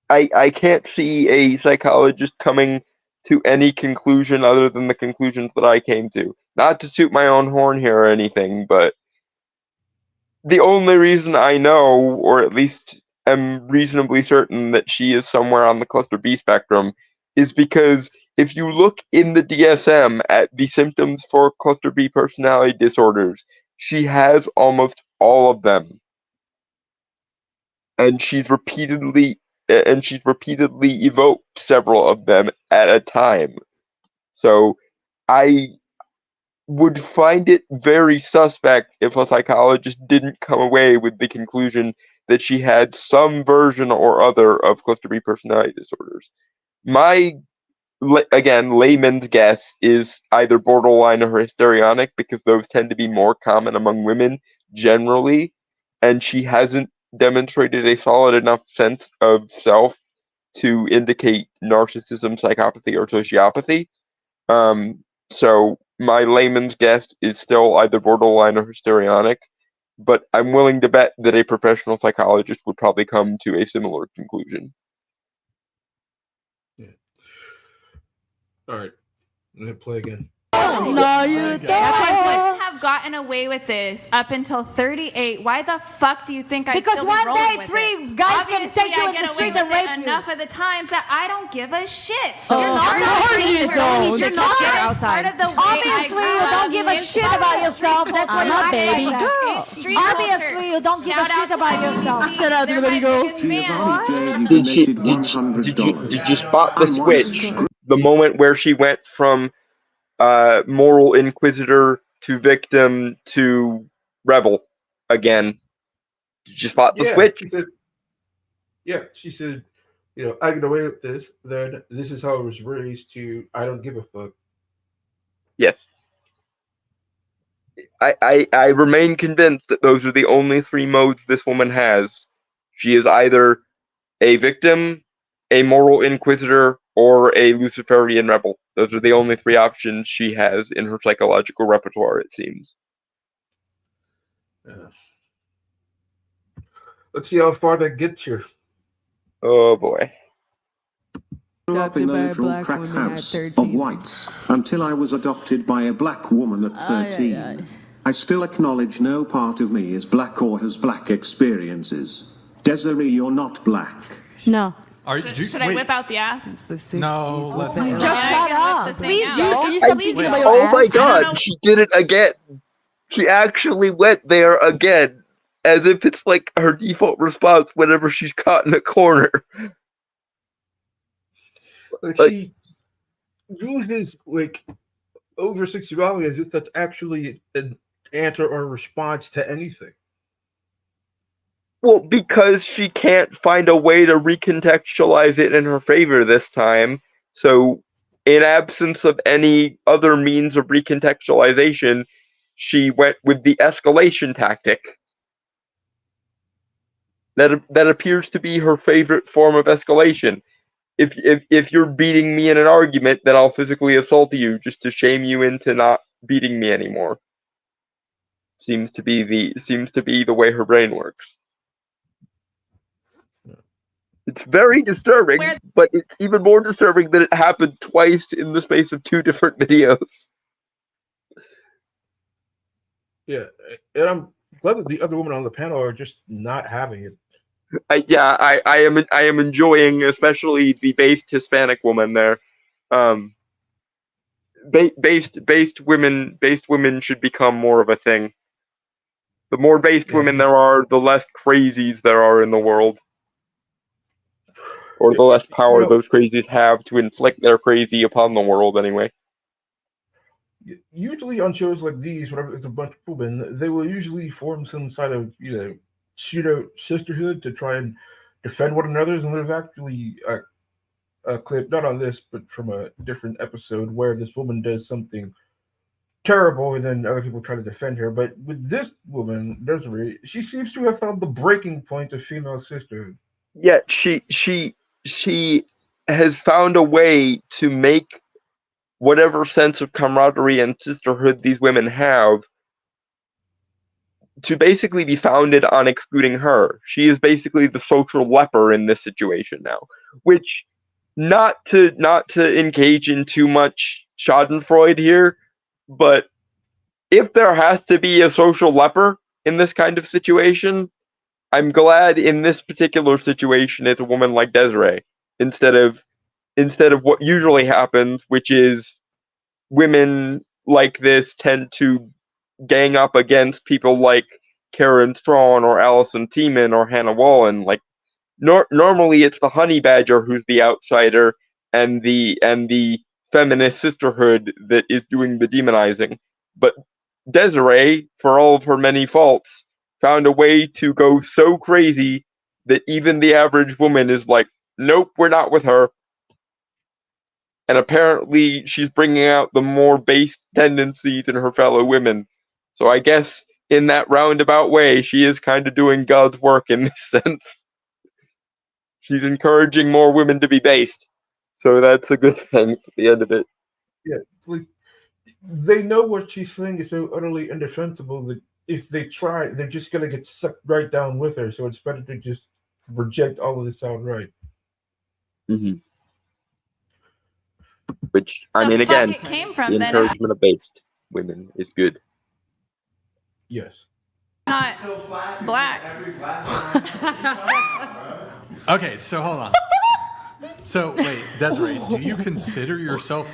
I can't see a psychologist coming to any conclusion other than the conclusions that I came to. Not to toot my own horn here or anything, but the only reason I know, or at least am reasonably certain that she is somewhere on the cluster B spectrum, is because if you look in the DSM at the symptoms for cluster B personality disorders, she has almost all of them. And she's repeatedly evoked several of them at a time. So I would find it very suspect if a psychologist didn't come away with the conclusion that she had some version or other of cluster B personality disorders. My, again, layman's guess is either borderline or histrionic because those tend to be more common among women generally, and she hasn't demonstrated a solid enough sense of self to indicate narcissism, psychopathy, or sociopathy. So my layman's guess is still either borderline or histrionic, but I'm willing to bet that a professional psychologist would probably come to a similar conclusion. Yeah. All right, I'm gonna play again. No, you That's why I would have gotten away with this up until 38. Why the fuck do you think I Because still be one rolling day with three it? guys can Obviously, take you I in get the away street with and it rape you. enough of the times that I don't give a shit. So You're you're not not hurting yourself. You're not part of the way Obviously, you don't give a shit about yourself. That's why I'm you a act baby like that. girl. It's street Obviously, culture. you don't give a Shout out shit to about my yourself. BBC. Shout out to They're the baby my girls. biggest fans. Did you spot the switch? The moment where she went from moral inquisitor to victim to rebel again. Did you spot the Yeah, switch? she said, I get away with this. Then this is how I was raised. To I don't give a fuck. Yes. I remain convinced that those are the only three modes this woman has. She is either a victim, a moral inquisitor, or a Luciferian rebel. Those are the only three options she has in her psychological repertoire, it seems. Yeah. Let's see how far that gets you. Oh boy. Grew up in a literal crack house of whites until I was adopted by a black woman at 13. I still acknowledge no part of me is black or has black experiences. Desiree, you're not black. No. Should I whip out the ass? It's the 60s. No, let's Whatever. not. Just shut up. Please do. Out. Can you stop Please thinking do. about your Oh ass? my I don't know. god, she did it again. She actually went there again. As if it's like her default response whenever she's caught in a corner. She uses over sexuality as if that's actually an answer or a response to anything. Well, because she can't find a way to recontextualize it in her favor this time. So, in absence of any other means of recontextualization, she went with the escalation tactic. That appears to be her favorite form of escalation. If you're beating me in an argument, then I'll physically assault you just to shame you into not beating me anymore. Seems to be the way her brain works. It's very disturbing, but it's even more disturbing that it happened twice in the space of 2 different videos. Yeah, and I'm glad that the other women on the panel are just not having it. I am enjoying, especially the based Hispanic woman there. based women should become more of a thing. The more based women there are, the less crazies there are in the world. Or the less power those crazies have to inflict their crazy upon the world, anyway. Usually on shows like these, whenever there's a bunch of women, they will usually form some sort of, pseudo sisterhood to try and defend one another. And there's actually a clip, not on this, but from a different episode, where this woman does something terrible, and then other people try to defend her. But with this woman, Desiree, she seems to have found the breaking point of female sisterhood. Yeah, she has found a way to make whatever sense of camaraderie and sisterhood these women have to basically be founded on excluding her. She is basically the social leper in this situation now, which not to engage in too much Schadenfreude here, but if there has to be a social leper in this kind of situation, I'm glad in this particular situation it's a woman like Desiree instead of what usually happens, which is women like this tend to gang up against people like Karen Strawn or Allison Tiemann or Hannah Wallen. Like normally it's the honey badger who's the outsider and the feminist sisterhood that is doing the demonizing. But Desiree, for all of her many faults, found a way to go so crazy that even the average woman is like, nope, we're not with her. And apparently she's bringing out the more base tendencies in her fellow women. So I guess in that roundabout way, she is kind of doing God's work in this sense. She's encouraging more women to be based. So that's a good thing at the end of it. Yeah, like they know what she's saying is so utterly indefensible that if they try, they're just gonna get sucked right down with her. So it's better to just reject all of this outright. Mm-hmm. Which, I mean, again, it came from, the encouragement of based women is good. Yes. Not black. Okay, so hold on. So wait, Desiree, do you consider yourself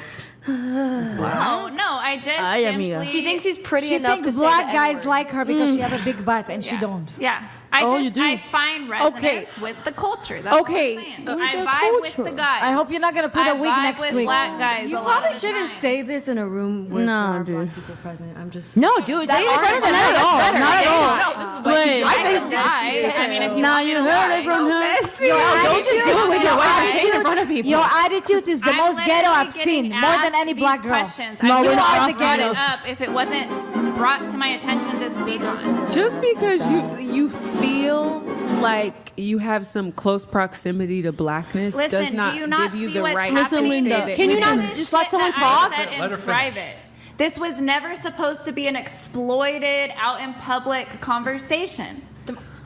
black? No, I just Ay, amiga. simply... She thinks he's pretty She enough to thinks say black the guys N-word. like her because she has a big butt and she don't. Yeah. You do? I find resonance Okay. with the culture. That's Okay. what I'm saying. With I the vibe with culture. the guys. I hope you're not gonna put I a wig vibe next with week. black guys You a lot probably of the shouldn't time. say this in a room where No, there are dude. black people present. I'm just No, dude, say it in front of them. Not Not at all. Not at all. No, this is Wait, what I can lie. I mean, if you now want me you to heard lie. it from her. Your Don't just do it with your wife. Say it in front of people. Your attitude is the I'm most ghetto literally I've seen, getting more than asked any these black girl. questions. No, I we're would not not asking brought those. it up if it wasn't brought to my attention to speak on. Just because you feel like you have some close proximity to blackness does Listen, not do you not give you see the what's right happening? to say Linda, that. can you not This is just let shit someone that talk? I said in Let her finish. private. This was never supposed to be an exploited, out in public conversation.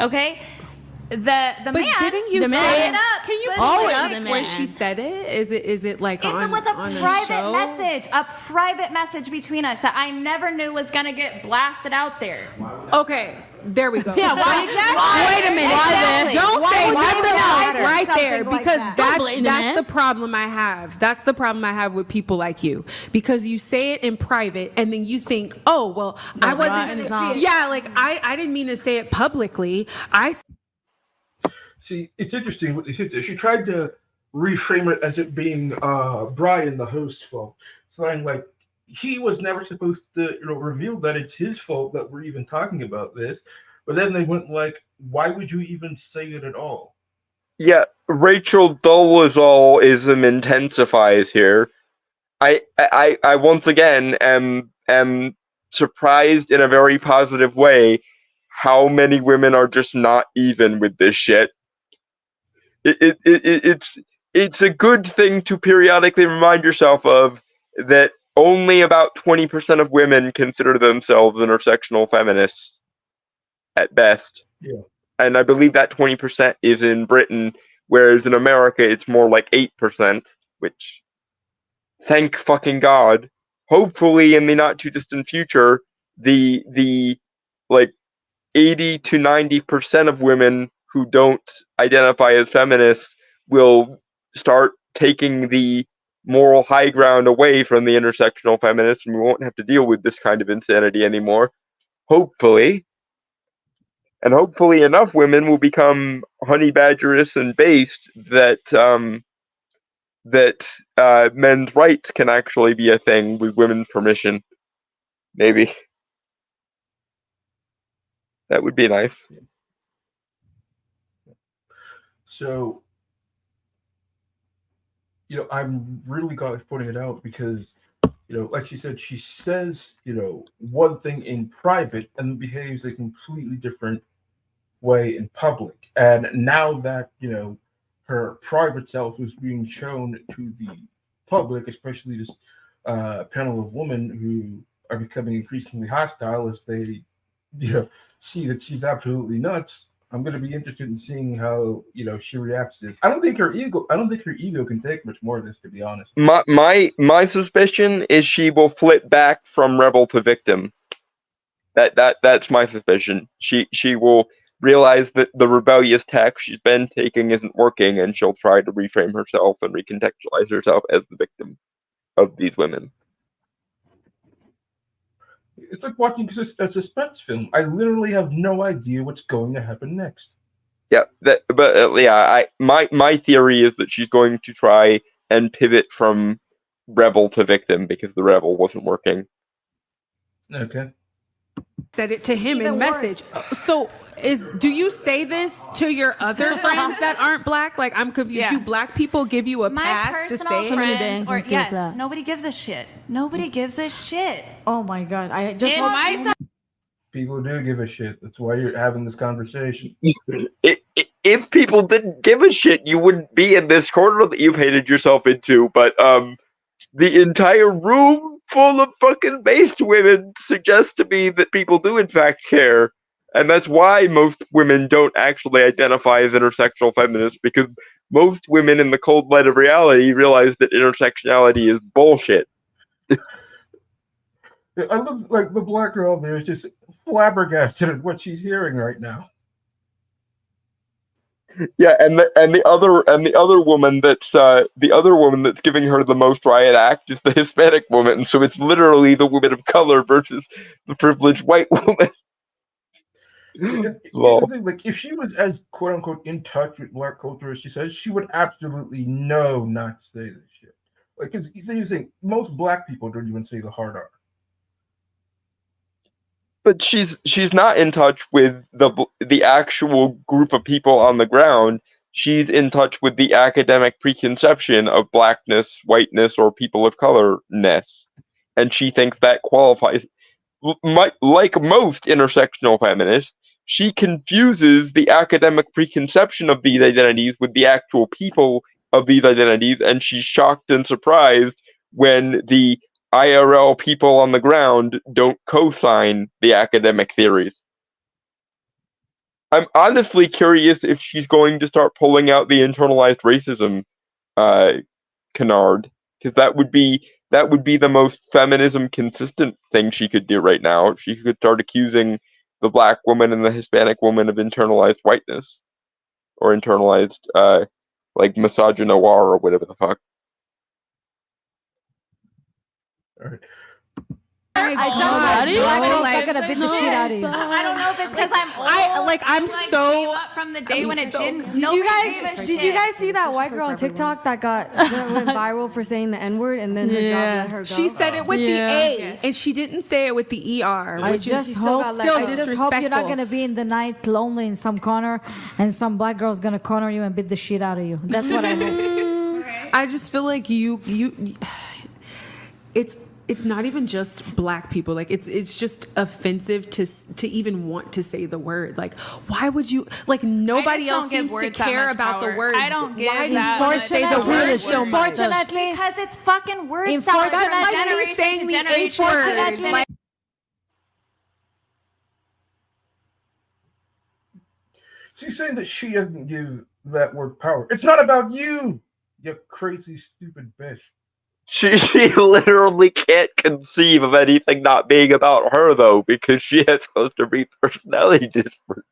Okay? The But man didn't you The say man. it up? Can you Always pull it up the where man. she said it? Is it like It on, was a on private show? message between us that I never knew was gonna get blasted out there. Okay, there we go. Yeah, why exactly? Wait a minute. Exactly. Don't Why say would you nothing even else utter right there something like because that? Don't blame the man. that's the problem I have. That's the problem I have with people like you because you say it in private and then you think, oh well, I not wasn't. in the- Yeah, like I didn't mean to say it publicly. See, it's interesting what they said there. She tried to reframe it as it being Brian, the host's fault, saying like he was never supposed to, reveal that it's his fault that we're even talking about this. But then they went like, why would you even say it at all? Yeah, Rachel Dolezal-ism intensifies here. I once again am surprised in a very positive way how many women are just not even with this shit. It's a good thing to periodically remind yourself of that only about 20% of women consider themselves intersectional feminists at best. Yeah. And I believe that 20% is in Britain, whereas in America it's more like 8%, which thank fucking God. Hopefully in the not too distant future, the like 80 to 90% of women who don't identify as feminists will start taking the moral high ground away from the intersectional feminists, and we won't have to deal with this kind of insanity anymore. Hopefully. And hopefully enough women will become honey badgerous and based that men's rights can actually be a thing with women's permission. Maybe. That would be nice. So, I'm really glad of pointing it out because, like she said, she says, one thing in private and behaves a completely different way in public. And now that, her private self is being shown to the public, especially this panel of women who are becoming increasingly hostile as they, see that she's absolutely nuts. I'm going to be interested in seeing how she reacts to this. I don't think her ego can take much more of this, to be honest. My suspicion is she will flip back from rebel to victim. That's my suspicion. She will realize that the rebellious tack she's been taking isn't working, and she'll try to reframe herself and recontextualize herself as the victim of these women. It's like watching a suspense film. I literally have no idea what's going to happen next. Yeah, my theory is that she's going to try and pivot from rebel to victim because the rebel wasn't working. Okay. Said it to him in message. So do you say this to your other friends that aren't black? Like, I'm confused. Yeah. Do black people give you a pass to say it? Nobody gives a shit. Nobody gives a shit. Oh my god! I just In my People do give a shit. That's why you're having this conversation. If people didn't give a shit, you wouldn't be in this corner that you've hated yourself into. But the entire room full of fucking based women suggests to me that people do in fact care. And that's why most women don't actually identify as intersectional feminists, because most women in the cold light of reality realize that intersectionality is bullshit. I look like the black girl there is just flabbergasted at what she's hearing right now. Yeah, and the other woman that's giving her the most riot act is the Hispanic woman. So it's literally the woman of color versus the privileged white woman. Here's the thing, like, if she was as quote unquote in touch with black culture as she says, she would absolutely know not to say this shit. Like, because you think most black people don't even say the hard R. But she's not in touch with the actual group of people on the ground. She's in touch with the academic preconception of blackness, whiteness, or people of colorness, and she thinks that qualifies. Like most intersectional feminists, she confuses the academic preconception of these identities with the actual people of these identities, and she's shocked and surprised when the IRL people on the ground don't co-sign the academic theories. I'm honestly curious if she's going to start pulling out the internalized racism canard, because that would be the most feminism consistent thing she could do right now. She could start accusing the black woman and the Hispanic woman of internalized whiteness, or internalized like misogynoir or whatever the fuck. All right. I just gonna beat the shit out of you. I don't know if it's because I'm old. I'm so gave up from the day when it didn't. Did you guys see that white girl on TikTok that went viral for saying the N-word and then her job let her go? She said it with the A, and she didn't say it with the ER, which is still I disrespectful. just hope you're not gonna be in the night lonely in some corner, and some black girl's gonna corner you and beat the shit out of you. That's what I hope. I just feel like it's not even just black people. Like, it's just offensive to even want to say the word. Like, why would you? Like, nobody else seems to care about the word. I don't give why that much say the word so much? Unfortunately, because it's fucking words. Unfortunately, saying the H word. Like, She's saying that she doesn't give that word power. It's not about you, you crazy, stupid bitch. She literally can't conceive of anything not being about her, though, because she has cluster B personality disorder.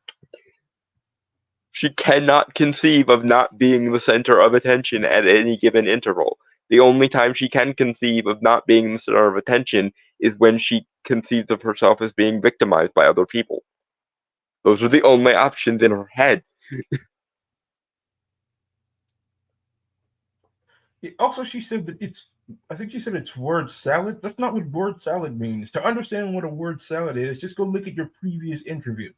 She cannot conceive of not being the center of attention at any given interval. The only time she can conceive of not being the center of attention is when she conceives of herself as being victimized by other people. Those are the only options in her head. Also, she said that I think she said it's word salad. That's not what word salad means. To understand what a word salad is, just go look at your previous interview.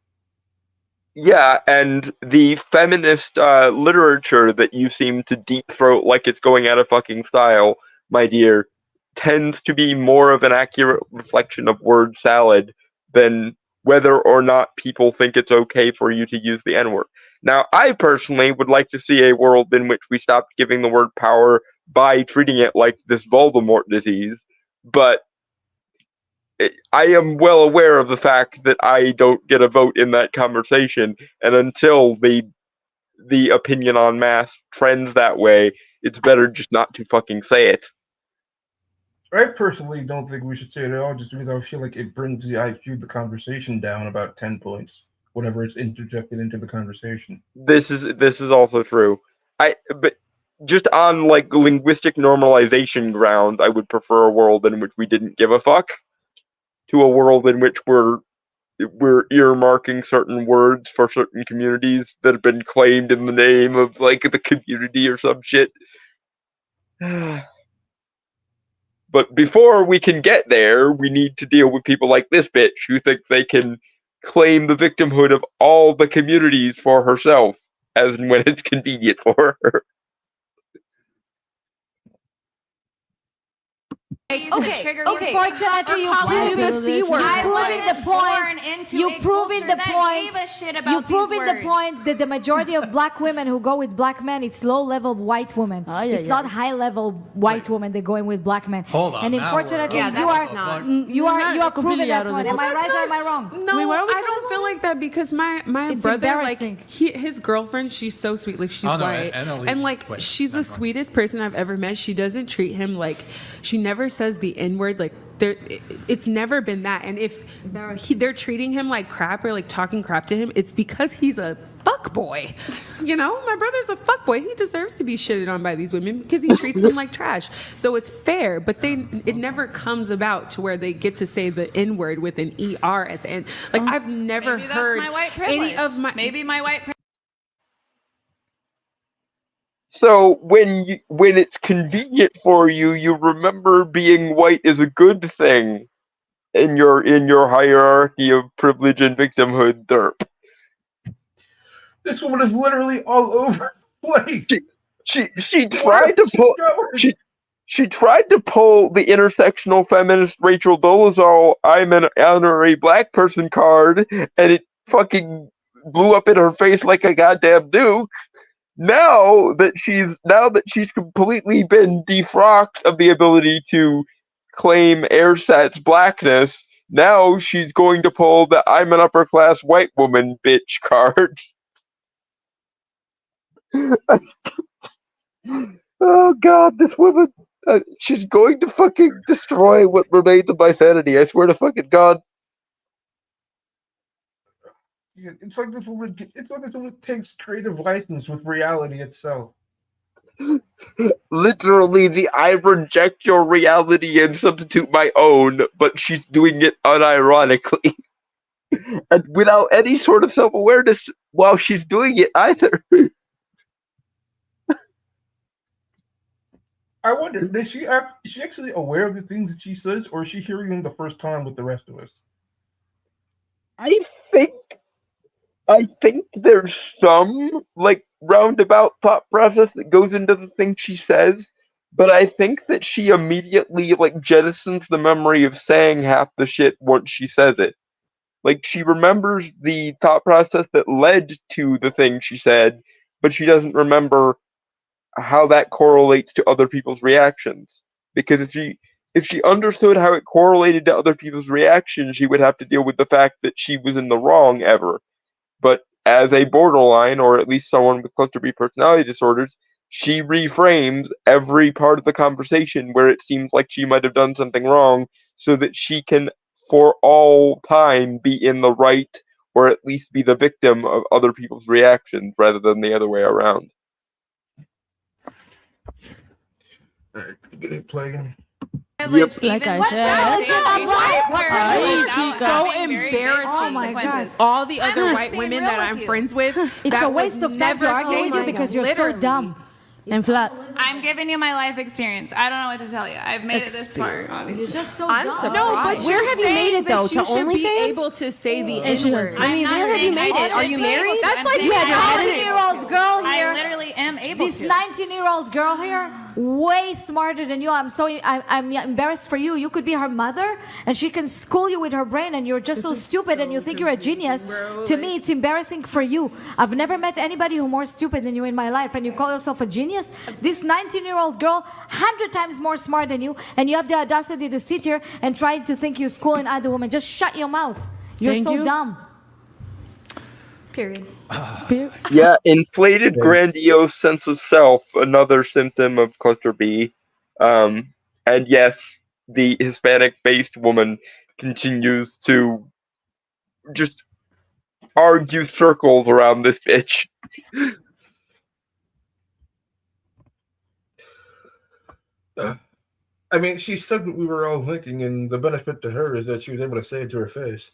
Yeah, and the feminist literature that you seem to deep throat like it's going out of fucking style, my dear, tends to be more of an accurate reflection of word salad than whether or not people think it's okay for you to use the N word. Now, I personally would like to see a world in which we stopped giving the word power by treating it like this Voldemort disease, but I am well aware of the fact that I don't get a vote in that conversation, and until the opinion en masse trends that way, it's better just not to fucking say it. I personally don't think we should say it at all, just because I feel like it brings the IQ of the conversation down about 10 points whenever it's interjected into the conversation. This is also true. But just on like linguistic normalization grounds, I would prefer a world in which we didn't give a fuck to a world in which we're earmarking certain words for certain communities that have been claimed in the name of like the community or some shit. But before we can get there, we need to deal with people like this bitch who think they can claim the victimhood of all the communities for herself as and when it's convenient for her. Okay. Unfortunately, you proving the point. You proving the point. You proving the point that the majority of black women who go with black men, it's low-level white women. It's not high-level white women that going with black men. Hold on. And unfortunately, you are proving that point. Am I right or am I wrong? No, I don't feel like that because my brother, like his girlfriend, she's so sweet. Like she's white, and like she's the sweetest person I've ever met. She doesn't treat him like, she never says the N-word. Like it's never been that. And if they're treating him like crap or like talking crap to him, it's because he's a fuck boy. You know, my brother's a fuck boy. He deserves to be shitted on by these women because he treats them like trash. So it's fair, but it never comes about to where they get to say the N-word with an ER at the end. Like I've never heard any of my white privilege. So when it's convenient for you, you remember being white is a good thing in your hierarchy of privilege and victimhood, derp. This woman is literally all over the place. She tried to pull she tried to pull the intersectional feminist Rachel Dolezal "I'm an honorary black person" card, and it fucking blew up in her face like a goddamn nuke. Now that she's completely been defrocked of the ability to claim Airsat's blackness, now she's going to pull the "I'm an upper class white woman" bitch card. Oh god, this woman, she's going to fucking destroy what remains of my sanity, I swear to fucking god. It's like this woman takes creative license with reality itself. Literally, I reject your reality and substitute my own, but she's doing it unironically. And without any sort of self-awareness while she's doing it either. I wonder, is she actually aware of the things that she says, or is she hearing them the first time with the rest of us? I think there's some like roundabout thought process that goes into the things she says, but I think that she immediately like jettisons the memory of saying half the shit once she says it. Like she remembers the thought process that led to the thing she said, but she doesn't remember how that correlates to other people's reactions. Because if she understood how it correlated to other people's reactions, she would have to deal with the fact that she was in the wrong ever. But as a borderline, or at least someone with cluster B personality disorders, she reframes every part of the conversation where it seems like she might have done something wrong so that she can, for all time, be in the right, or at least be the victim of other people's reactions rather than the other way around. All right, get it playing. Yep. Like I said, so embarrassing. Oh my God. All the other just white being women real that with I'm you. friends with, It's that a waste would of time to never argue say with you no, because you're so literally. dumb. And flat. I'm giving you my life experience. I don't know what to tell you. I've made it this far, obviously. You're just so I'm dumb. surprised. No, but Where have you made it, though? that you To should be OnlyFans? able to say the And she N has- word. I mean, I'm where not have you saying made it? I Are you am married? able to. That's I'm like saying this You had your head in it? 19-year-old girl I here. literally am able This to. 19-year-old girl here, way smarter than you. I'm embarrassed for you. You could be her mother, and she can school you with her brain, and you're just so stupid, and you think you're a genius. To me, it's embarrassing for you. I've never met anybody who's more stupid than you in my life, and you call yourself a genius. This 19-year-old girl, 100 times more smart than you, and you have the audacity to sit here and try to think you're schooling other women. Just shut your mouth. You're Thank so you. dumb. Period. Yeah, inflated, grandiose sense of self, another symptom of cluster B. And yes, the Hispanic-based woman continues to just argue circles around this bitch. I mean, she said what we were all thinking, and the benefit to her is that she was able to say it to her face.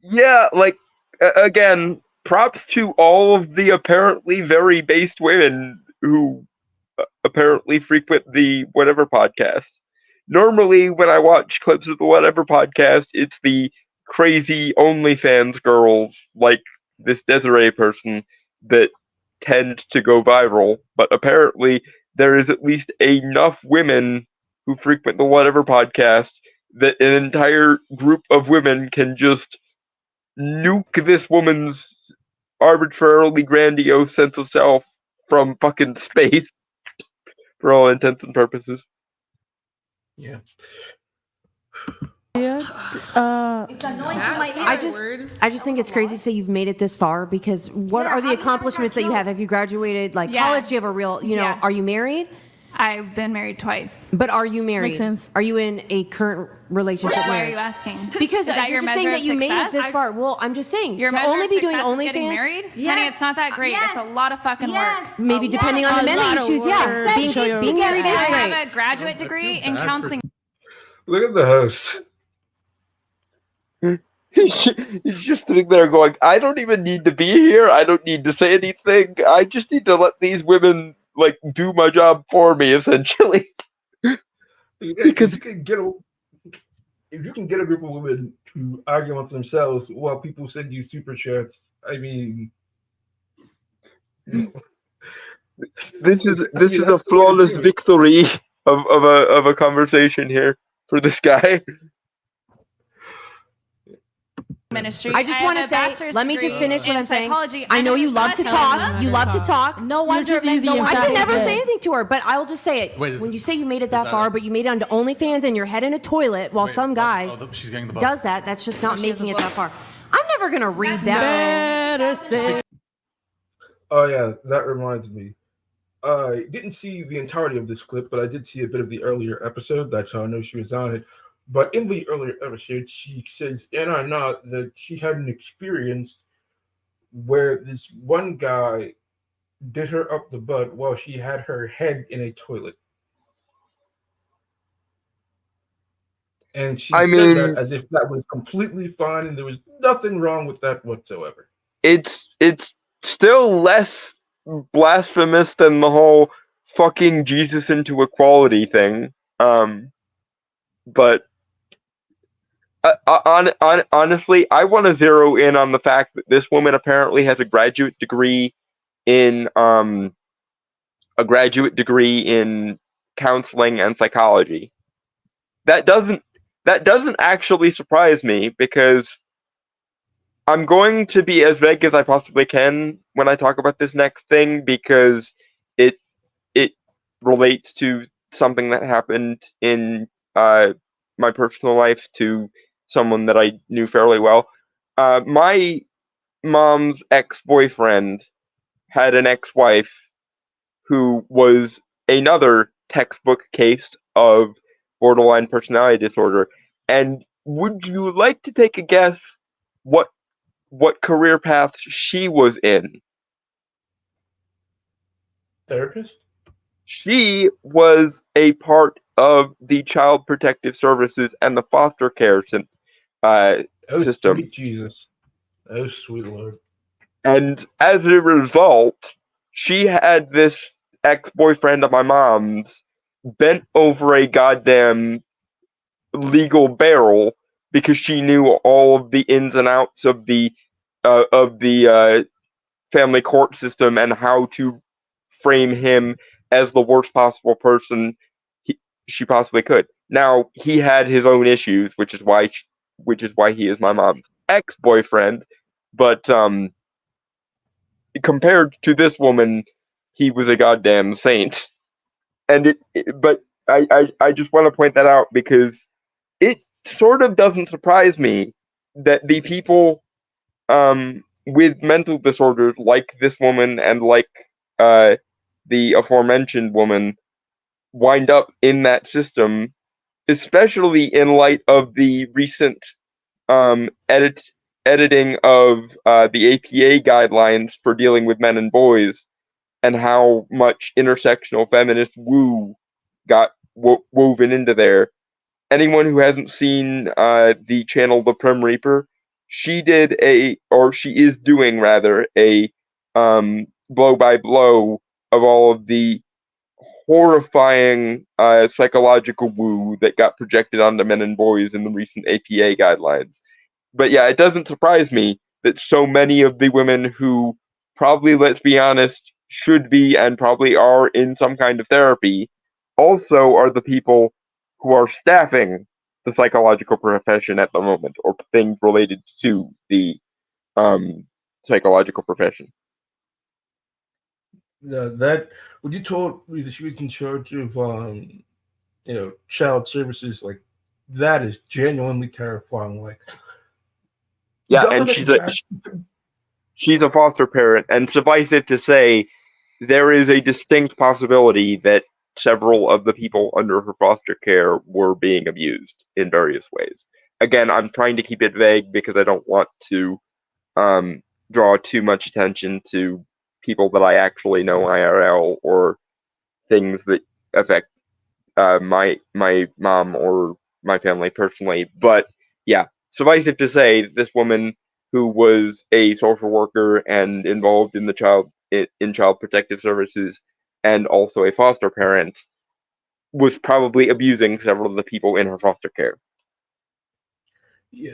Yeah, like, again, props to all of the apparently very based women who apparently frequent the whatever podcast. Normally, when I watch clips of the whatever podcast, it's the crazy OnlyFans girls like this Desiree person that tend to go viral. But apparently, there is at least enough women who frequent the whatever podcast that an entire group of women can just nuke this woman's arbitrarily grandiose sense of self from fucking space for all intents and purposes. Yeah. It's annoying to my ears. I just think it's crazy to say you've made it this far because what Yeah, are how the do you accomplishments that you have? Have you graduated like Yeah. college? Do you have a real, Yeah. are you married? I've been married twice. But are you married? Makes sense. Are you in a current relationship? Why are marriage? you asking? Because Is that you're your just saying measure that of you made it success? this far. Well, I'm just saying Your to measure only of be doing success is getting OnlyFans. married? Honey, Yes. it's not that great. Yes. It's a lot of fucking Yes. work. Maybe depending on the men that you choose. Yeah, Says being it's to being get married it is I great. have a graduate degree in counseling. Look at the host. He's just sitting there going, I don't even need to be here. I don't need to say anything. I just need to let these women, like, do my job for me, essentially. If you can get a group of women to argue amongst themselves while people send you super chats, I mean, This is a flawless victory of a conversation here for this guy. Ministry. I just want to say, let me just finish what I'm saying. I know you love to talk. You love to talk. No wonder just easy and I can fast. never say anything to her, but I will just say it. Wait, when you say you made it that far, but you made it onto OnlyFans and your head in a toilet while some guy She's getting the book. does that, that's just not making it that far. I'm never gonna read that. Better say. oh yeah, that reminds me. I didn't see the entirety of this clip, but I did see a bit of the earlier episode. That's how I know she was on it. But in the earlier episode, she says, and I'm not, that she had an experience where this one guy did her up the butt while she had her head in a toilet. And she said that as if that was completely fine and there was nothing wrong with that whatsoever. It's still less blasphemous than the whole fucking Jesus into equality thing. But honestly, I want to zero in on the fact that this woman apparently has a graduate degree in counseling and psychology. That doesn't actually surprise me because I'm going to be as vague as I possibly can when I talk about this next thing because it relates to something that happened in my personal life to someone that I knew fairly well. My mom's ex-boyfriend had an ex-wife who was another textbook case of borderline personality disorder. And would you like to take a guess what career path she was in? Therapist? she was a part of the Child Protective Services and the foster care system. Sweet Jesus. Oh, sweet Lord. And as a result, she had this ex-boyfriend of my mom's bent over a goddamn legal barrel because she knew all of the ins and outs of the family court system and how to frame him as the worst possible person she possibly could. Now he had his own issues, which is why he is my mom's ex-boyfriend. But compared to this woman, he was a goddamn saint. And but I just want to point that out because it sort of doesn't surprise me that the people with mental disorders like this woman and like the aforementioned woman wind up in that system, especially in light of the recent editing of the APA guidelines for dealing with men and boys, and how much intersectional feminist woo got woven into there. Anyone who hasn't seen the channel The Prim Reaper, she is doing rather a blow by blow of all of the horrifying psychological woo that got projected onto men and boys in the recent APA guidelines. But yeah, it doesn't surprise me that so many of the women who probably, let's be honest, should be and probably are in some kind of therapy also are the people who are staffing the psychological profession at the moment, or things related to the psychological profession. That when you told me that she was in charge of child services, like that is genuinely terrifying. Like yeah, and she's a foster parent, and suffice it to say, there is a distinct possibility that several of the people under her foster care were being abused in various ways. Again, I'm trying to keep it vague because I don't want to draw too much attention to people that I actually know IRL or things that affect my mom or my family personally. But yeah, suffice it to say, this woman who was a social worker and involved in in child protective services and also a foster parent was probably abusing several of the people in her foster care. Yeah,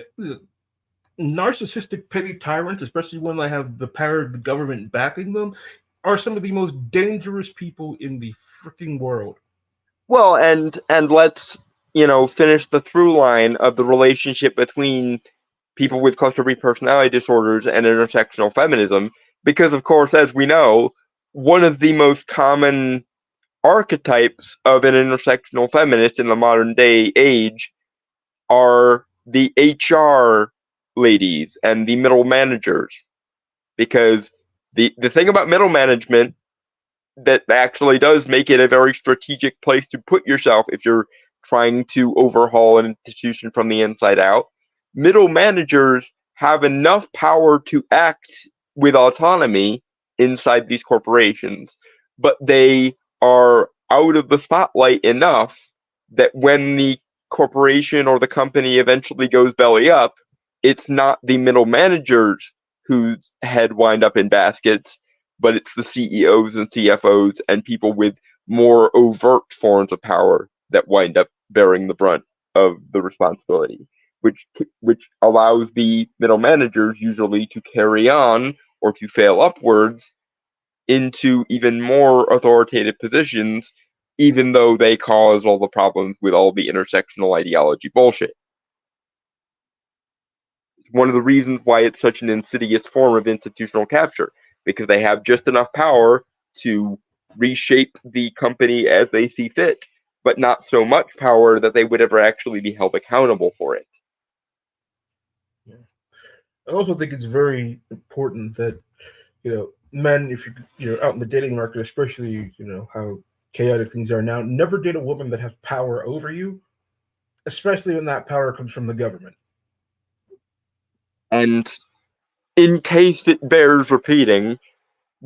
narcissistic petty tyrants, especially when they have the power of the government backing them, are some of the most dangerous people in the freaking world. Well, and let's finish the through line of the relationship between people with cluster B personality disorders and intersectional feminism, because of course, as we know, one of the most common archetypes of an intersectional feminist in the modern day age are the HR ladies and the middle managers. Because the thing about middle management that actually does make it a very strategic place to put yourself if you're trying to overhaul an institution from the inside out, middle managers have enough power to act with autonomy inside these corporations, but they are out of the spotlight enough that when the corporation or the company eventually goes belly up, it's not the middle managers whose head wind up in baskets, but it's the CEOs and CFOs and people with more overt forms of power that wind up bearing the brunt of the responsibility, which allows the middle managers usually to carry on or to fail upwards into even more authoritative positions, even though they cause all the problems with all the intersectional ideology bullshit. One of the reasons why it's such an insidious form of institutional capture, because they have just enough power to reshape the company as they see fit, but not so much power that they would ever actually be held accountable for it. Yeah. I also think it's very important that men, if you're out in the dating market, especially how chaotic things are now, never date a woman that has power over you, especially when that power comes from the government. And in case it bears repeating,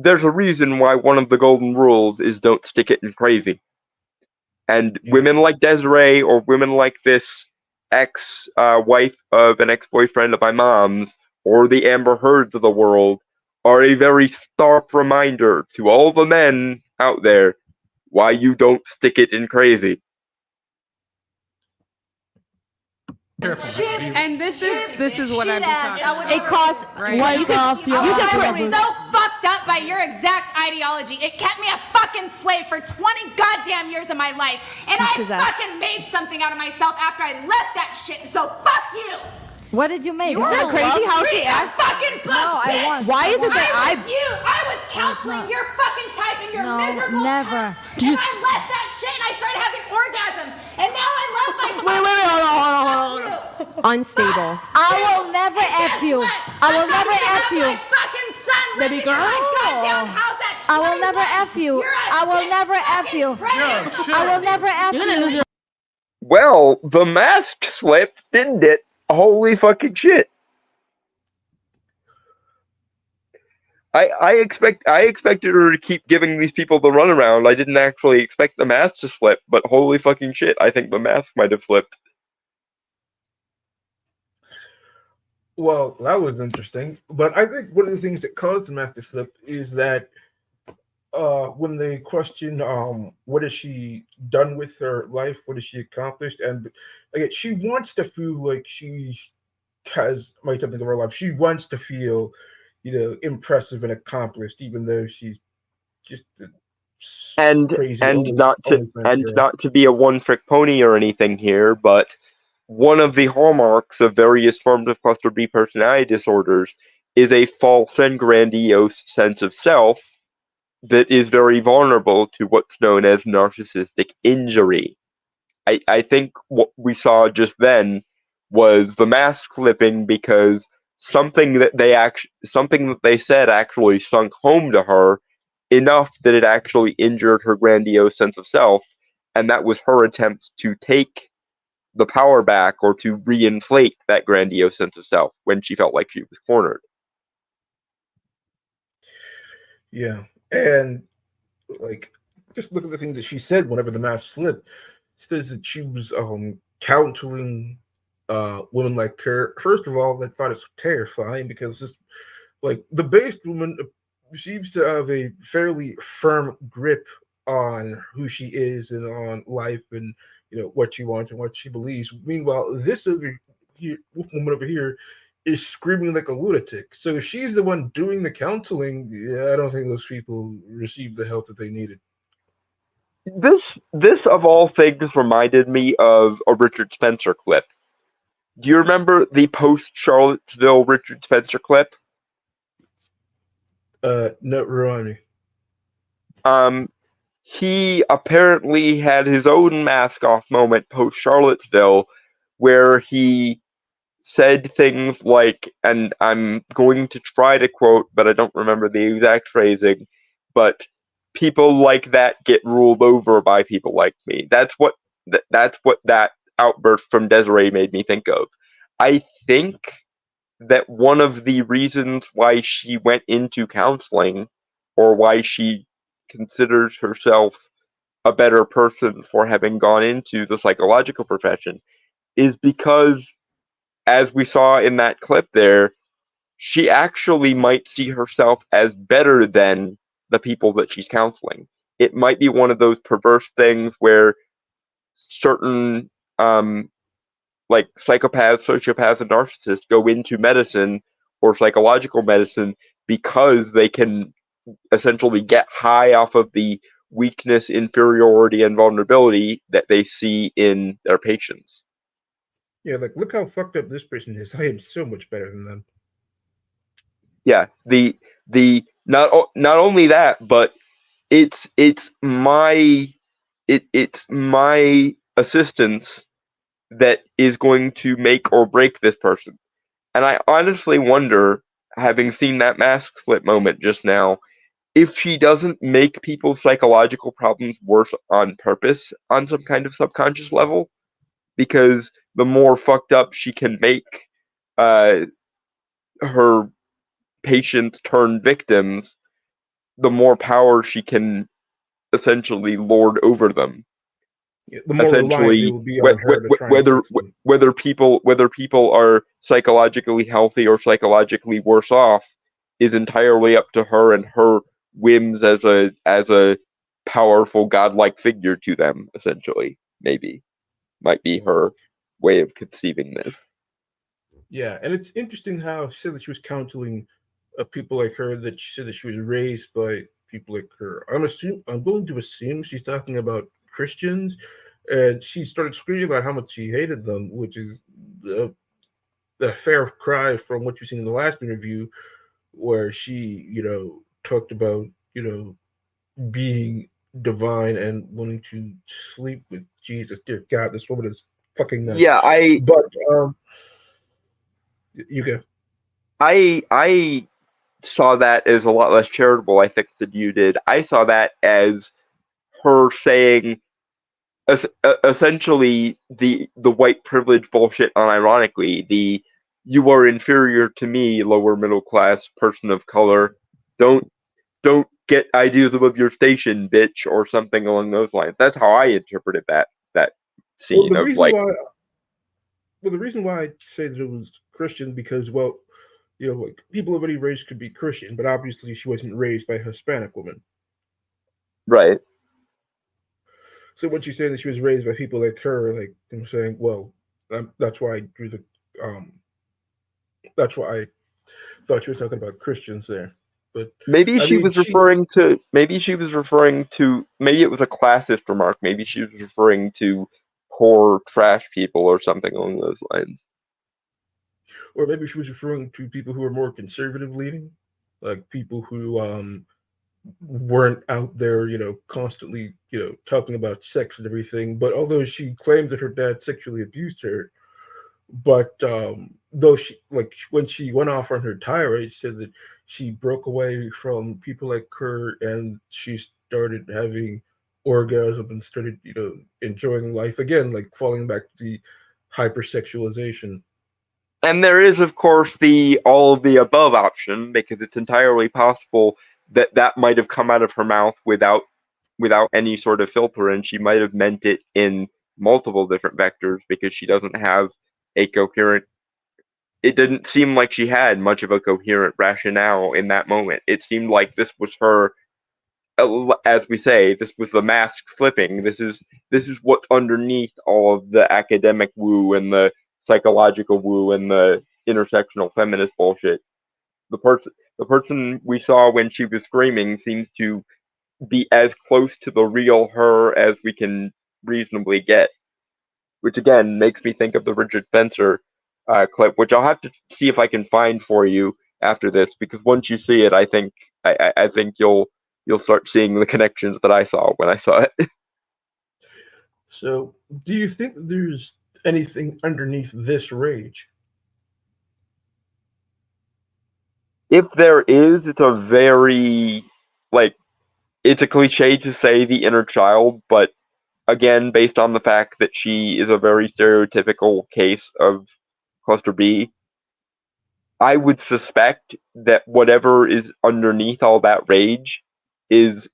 there's a reason why one of the golden rules is don't stick it in crazy. And women like Desiree or women like this ex-wife of an ex-boyfriend of my mom's or the Amber Heards of the world are a very stark reminder to all the men out there why you don't stick it in crazy. And this is what I've been talking about. It costs right? You were so fucked up by your exact ideology. It kept me a fucking slave for 20 goddamn years of my life. And I fucking made something out of myself after I left that shit. So fuck you. What did you make? Isn't that crazy how she acts? Fucking book, No, I want. Why is it that I was counseling your fucking type and your miserable never. cunts, and I left that shit and I started having orgasms. And now I love my Wait, hold on. Unstable. I will never F you. I will never F you. My fucking son Baby girl. in my goddamn house at 21. I will never F you. I will never F you. I will never F you. Well, the mask slipped, didn't it? Holy fucking shit. I expected her to keep giving these people the runaround. I didn't actually expect the mask to slip, but holy fucking shit, I think the mask might have slipped. Well, that was interesting. But I think one of the things that caused the mask to slip is that when they questioned what has she done with her life, what has she accomplished, and again, she wants to feel like she has made something of her life. She wants to feel, impressive and accomplished, even though she's just crazy. Not to be a one-trick pony or anything here, but one of the hallmarks of various forms of cluster B personality disorders is a false and grandiose sense of self that is very vulnerable to what's known as narcissistic injury. I think what we saw just then was the mask slipping because something that they said actually sunk home to her enough that it actually injured her grandiose sense of self, and that was her attempt to take the power back or to reinflate that grandiose sense of self when she felt like she was cornered. Yeah, and like just look at the things that she said whenever the mask slipped. She says that she was counseling women like her. First of all, I thought it's terrifying because just like the based woman seems to have a fairly firm grip on who she is and on life and what she wants and what she believes. Meanwhile, this woman over here is screaming like a lunatic. So if she's the one doing the counseling, I don't think those people received the help that they needed. This of all things reminded me of a Richard Spencer clip. Do you remember the post-Charlottesville Richard Spencer clip? No, remind me. He apparently had his own mask-off moment post-Charlottesville where he said things like, and I'm going to try to quote, but I don't remember the exact phrasing, but people like that get ruled over by people like me. That's what that outburst from Desiree made me think of. I think that one of the reasons why she went into counseling, or why she considers herself a better person for having gone into the psychological profession, is because, as we saw in that clip there, she actually might see herself as better than the people that she's counseling. It might be one of those perverse things where certain like psychopaths, sociopaths, and narcissists go into medicine or psychological medicine because they can essentially get high off of the weakness, inferiority, and vulnerability that they see in their patients. Yeah, like look how fucked up this person is. I am so much better than them. Yeah, the not only that, but it's my assistance that is going to make or break this person. And I honestly wonder, having seen that mask slip moment just now, if she doesn't make people's psychological problems worse on purpose on some kind of subconscious level, because the more fucked up she can make her patients turn victims, the more power she can essentially lord over them. The more reliant they will be on her to try and fix them. whether people are psychologically healthy or psychologically worse off is entirely up to her and her whims as a powerful godlike figure to them. Essentially, maybe might be her way of conceiving this. Yeah, and it's interesting how she said that she was counseling people like her. That she said that she was raised by people like her. I'm going to assume she's talking about Christians, and she started screaming about how much she hated them, which is a fair cry from what you've seen in the last interview, where she, talked about, being divine and wanting to sleep with Jesus. Dear God, this woman is fucking nuts. Yeah, But you go. I saw that as a lot less charitable, I think, than you did. I saw that as her saying essentially the white privilege bullshit unironically, the you are inferior to me, lower middle class person of color. Don't get ideas above your station, bitch, or something along those lines. That's how I interpreted that scene of like. The reason why I say that it was Christian because, well, like people of any race could be Christian, but obviously she wasn't raised by a Hispanic woman. Right. So when she said that she was raised by people like her, like I'm saying, well, that's why I drew the, that's why I thought she was talking about Christians there. But maybe she was referring to. Maybe it was a classist remark. Maybe she was referring to poor trash people or something along those lines. Or maybe she was referring to people who are more conservative leaning, like people who weren't out there, constantly, talking about sex and everything. But although she claimed that her dad sexually abused her, but though she, like, when she went off on her tirade, she said that she broke away from people like her and she started having orgasm and started, enjoying life again, like falling back to the hypersexualization. And there is, of course, the all of the above option, because it's entirely possible that might have come out of her mouth without any sort of filter, and she might have meant it in multiple different vectors because she doesn't have a coherent. It didn't seem like she had much of a coherent rationale in that moment. It seemed like this was her, as we say, this was the mask flipping. This is what's underneath all of the academic woo and the psychological woo and the intersectional feminist bullshit. The person we saw when she was screaming seems to be as close to the real her as we can reasonably get, which again makes me think of the Richard Spencer clip, which I'll have to see if I can find for you after this, because once you see it, I think you'll start seeing the connections that I saw when I saw it. So, do you think there's anything underneath this rage? If there is, it's a very, like, it's a cliche to say the inner child, but again, based on the fact that she is a very stereotypical case of cluster B, I would suspect that whatever is underneath all that rage is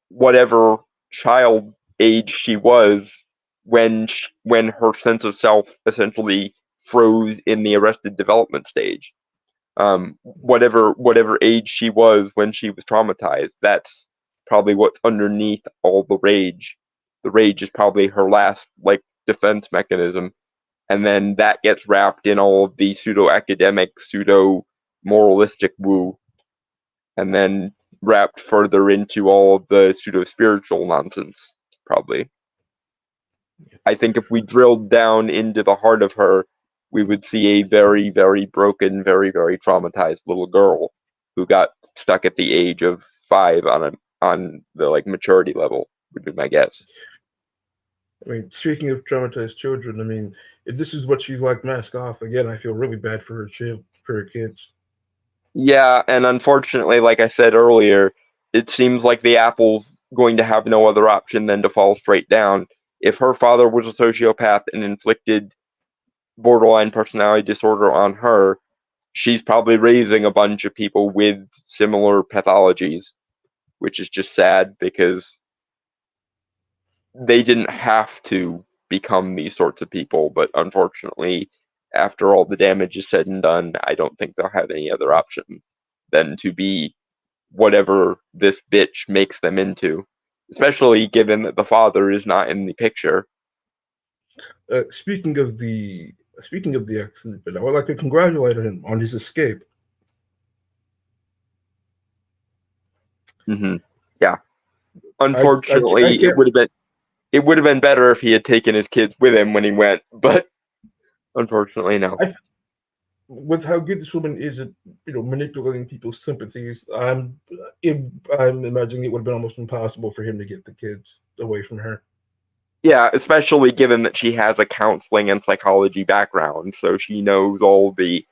whatever child age she was when her sense of self essentially froze in the arrested development stage. Whatever age she was when she was traumatized, that's probably what's underneath all the rage. The rage is probably her last defense mechanism, and then that gets wrapped in all of the pseudo academic, pseudo moralistic woo, and then wrapped further into all of the pseudo spiritual nonsense. Probably, I think if we drilled down into the heart of her, we would see a very, very broken, very, very traumatized little girl who got stuck at the age of 5 on the maturity level, would be my guess. I mean, speaking of traumatized children, I mean, if this is what she's like, mask off again, I feel really bad for her kids. Yeah, and unfortunately, like I said earlier, it seems like the apple's going to have no other option than to fall straight down. If her father was a sociopath and inflicted borderline personality disorder on her, she's probably raising a bunch of people with similar pathologies. which is just sad because they didn't have to become these sorts of people, but unfortunately, after all the damage is said and done, I don't think they'll have any other option than to be whatever this bitch makes them into, especially given that the father is not in the picture. Speaking of the accident, but I would like to congratulate him on his escape. Mm-hmm. Yeah. Unfortunately, it would have been better if he had taken his kids with him when he went, but unfortunately, no. With how good this woman is at manipulating people's sympathies, I'm imagining it would have been almost impossible for him to get the kids away from her. Yeah, especially given that she has a counseling and psychology background, so she knows all the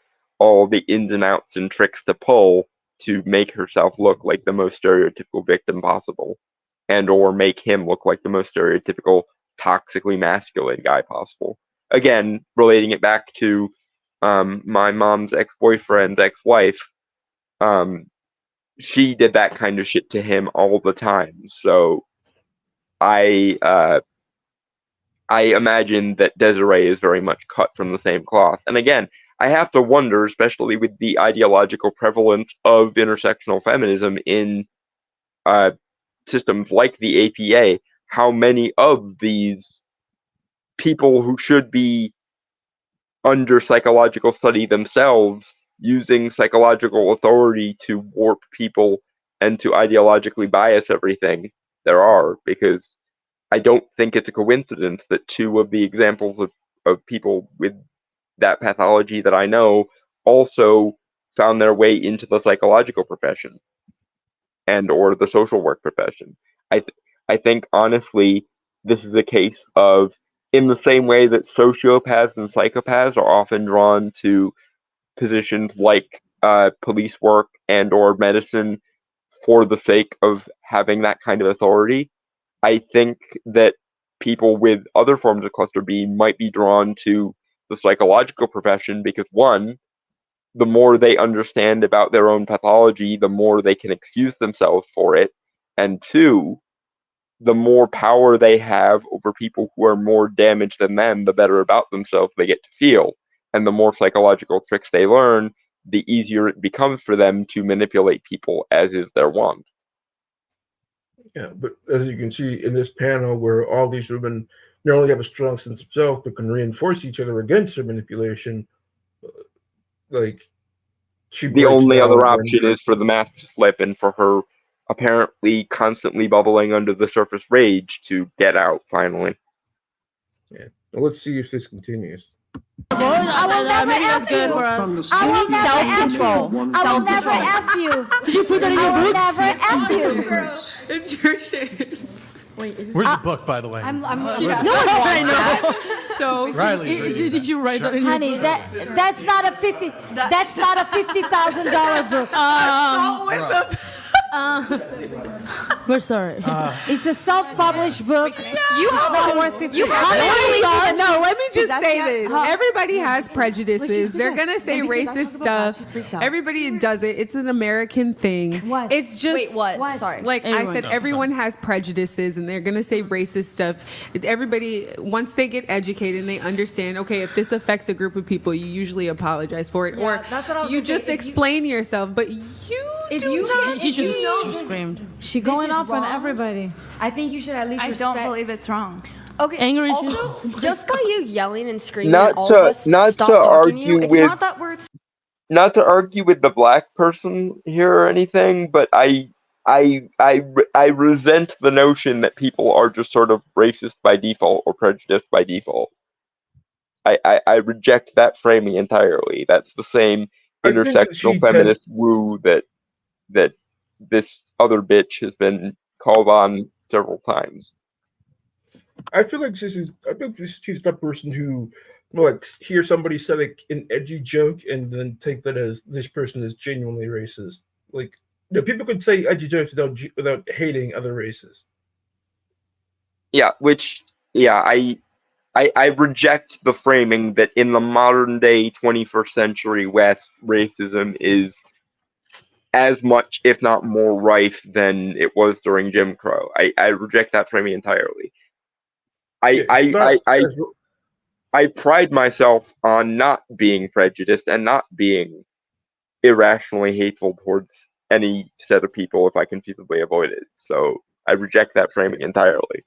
ins and outs and tricks to pull to make herself look like the most stereotypical victim possible, and or make him look like the most stereotypical toxically masculine guy possible. Again, relating it back to my mom's ex-boyfriend's ex-wife, she did that kind of shit to him all the time. So I imagine that Desiree is very much cut from the same cloth. And again, I have to wonder, especially with the ideological prevalence of intersectional feminism in systems like the APA, how many of these people who should be under psychological study themselves using psychological authority to warp people and to ideologically bias everything there are, because I don't think it's a coincidence that two of the examples of people with that pathology that I know also found their way into the psychological profession and or the social work profession. I think honestly this is a case of, in the same way that sociopaths and psychopaths are often drawn to positions like police work and or medicine for the sake of having that kind of authority, I think that people with other forms of cluster B might be drawn to the psychological profession because, one, the more they understand about their own pathology, the more they can excuse themselves for it, and two, the more power they have over people who are more damaged than them, the better about themselves they get to feel. And the more psychological tricks they learn, the easier it becomes for them to manipulate people as is their wont. Yeah, but as you can see in this panel, where all these women not only have a strong sense of self, but can reinforce each other against their manipulation, like the only other option is for the mask to slip and for her apparently constantly bubbling under the surface rage to get out finally. Yeah, well, let's see if this continues. Maybe that's good for us. You need self-control. I will never F you. Did you put that in your book? I will never F you. It's your shit. Wait, where's the book, by the way? I'm no one wants that. So Riley's reading. Did you write that in honey, your book? that's not a $50,000 book. We're sorry. It's a self-published book. You have not worth $50,000. No, let me just say this. Everybody has prejudices. They're gonna say racist stuff. Everybody does it. It's an American thing. What? It's just Wait, what? Sorry. Like I said, everyone has prejudices, and they're gonna say racist stuff. Everybody, once they get educated and they understand, okay, if this affects a group of people, you usually apologize for it, or that's what I was you gonna say. just explain yourself. But you She screamed. She going off on everybody. I think you should at least I respect. don't believe it's wrong. Okay. Anger also, just by you yelling and screaming Not at all to- of us, not stop to talking to you. argue It's with- not that we're. Not to argue with the black person here or anything, but I resent the notion that people are just sort of racist by default or prejudiced by default. I reject that framing entirely. That's the same intersectional feminist woo that this other bitch has been called on several times. I feel like she's that person who like hear somebody say like an edgy joke and then take that as this person is genuinely racist. Like, people could say edgy jokes without hating other races. Yeah, I reject the framing that in the modern day 21st century West, racism is as much, if not more, rife than it was during Jim Crow. I reject that framing entirely. I pride myself on not being prejudiced and not being irrationally hateful towards any set of people if I can feasibly avoid it. So I reject that framing entirely.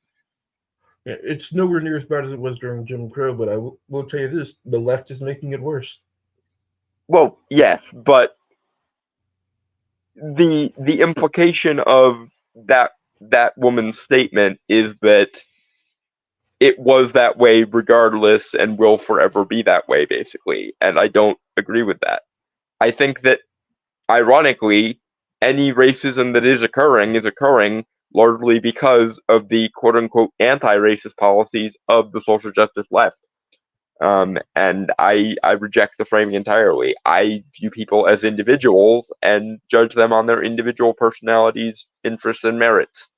Yeah, it's nowhere near as bad as it was during Jim Crow, but I will tell you this: the left is making it worse. Well, yes, but the implication of that woman's statement is that it was that way regardless and will forever be that way, basically. And I don't agree with that. I think that, ironically, any racism that is occurring largely because of the quote-unquote anti-racist policies of the social justice left. And I reject the framing entirely. I view people as individuals and judge them on their individual personalities, interests, and merits.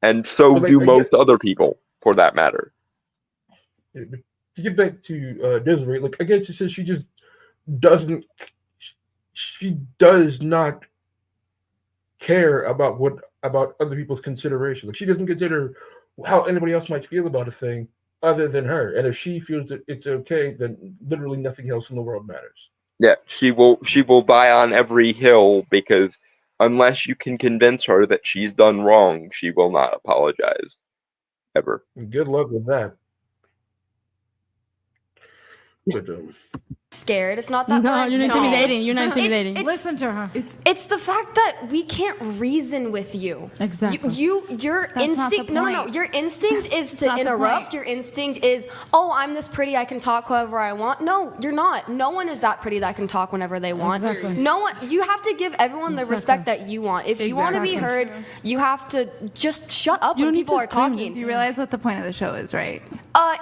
And so do most other people, for that matter. To get back to Desiree, like again, she says she just doesn't. She does not care about other people's consideration. Like she doesn't consider how anybody else might feel about a thing other than her. And if she feels that it's okay, then literally nothing else in the world matters. Yeah, she will die on every hill because unless you can convince her that she's done wrong, she will not apologize. Ever. Good luck with that. But, scared. It's not that you're intimidating. You're not intimidating. Listen to her. It's the fact that we can't reason with you. Exactly. Your instinct. No. Your instinct is to interrupt. Your instinct is, oh, I'm this pretty. I can talk however I want. No, you're not. No one is that pretty that can talk whenever they want. Exactly. No one. You have to give everyone the respect that you want. If you want to be heard, you have to just shut up when people are talking. You realize what the point of the show is, right?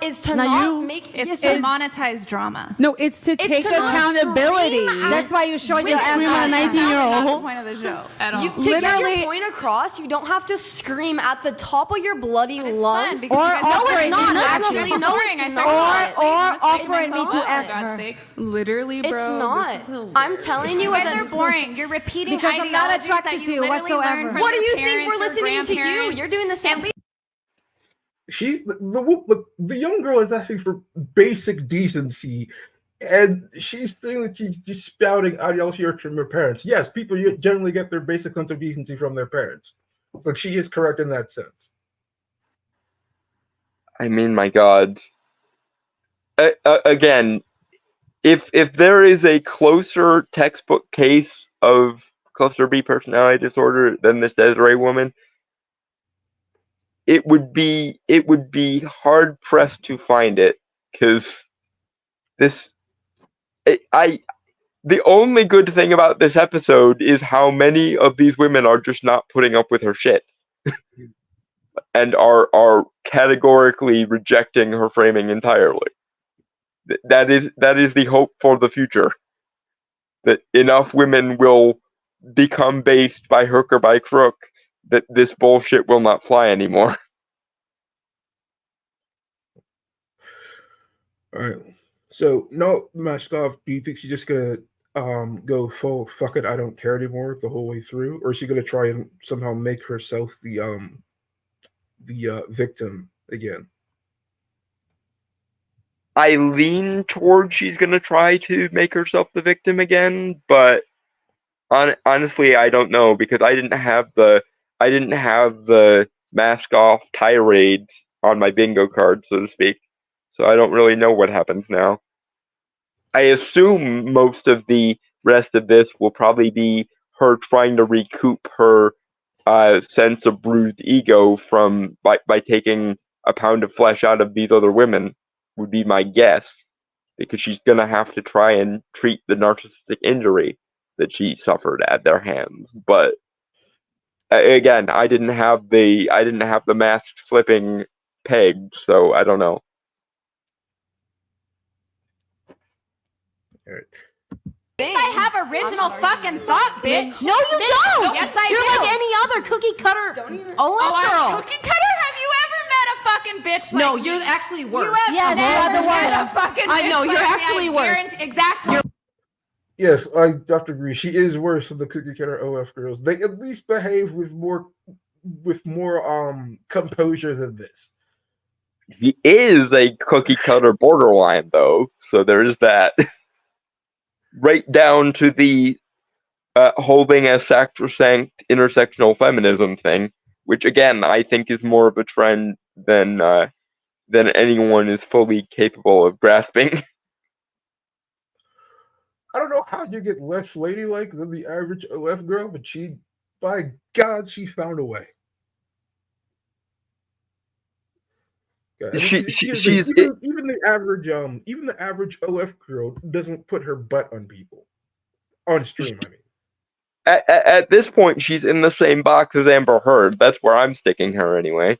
Is to not make. It's to monetize drama. No, it's to take accountability. That's why you're showing your ass on a 19-year-old. That's the point of the show at all. To get your point across, you don't have to scream at the top of your bloody lungs. Or offering no, it's not actually. No, it's not. Or offering me to F her. Literally, bro. It's not. I'm telling you, you guys are boring. You're repeating because I'm not attracted to you whatsoever. What do you think we're listening to you? You're doing the same thing. She's the young girl is asking for basic decency, and she's saying that she's just spouting ideology from her parents. Yes, people generally get their basic sense of decency from their parents. Like she is correct in that sense. I mean, my God. Again, if there is a closer textbook case of cluster B personality disorder than this Desiree woman, it would be hard pressed to find it, because the only good thing about this episode is how many of these women are just not putting up with her shit and are categorically rejecting her framing entirely. That is the hope for the future, that enough women will become based by hook or by crook that this bullshit will not fly anymore. All right. So, no, Mashkov, do you think she's just gonna go full fuck it, I don't care anymore the whole way through, or is she gonna try and somehow make herself the victim again? I lean towards she's gonna try to make herself the victim again, but honestly, I don't know, because I didn't have the mask off tirade on my bingo card, so to speak. So I don't really know what happens now. I assume most of the rest of this will probably be her trying to recoup her sense of bruised ego by taking a pound of flesh out of these other women, would be my guess, because she's gonna have to try and treat the narcissistic injury that she suffered at their hands. But again, I didn't have the mask flipping peg, so I don't know. All right. I have original fucking thought, bitch. No, you don't. Yes, I You're do. like any other cookie cutter. I'm cookie cutter? Have you ever met a fucking bitch like No, me? you're actually worse. You have never met a fucking bitch I know, you're like me. actually worse. Exactly. Yes, I have to agree. She is worse than the cookie cutter OF girls. They at least behave with more composure than this. He is a cookie cutter borderline, though, so there is that. Right down to the holding a sacrosanct intersectional feminism thing, which again I think is more of a trend than anyone is fully capable of grasping. I don't know how you get less ladylike than the average OF girl, but by God, she found a way. Yeah, I mean, She's even the average OF girl doesn't put her butt on people on stream. I mean, at this point, she's in the same box as Amber Heard. That's where I'm sticking her anyway,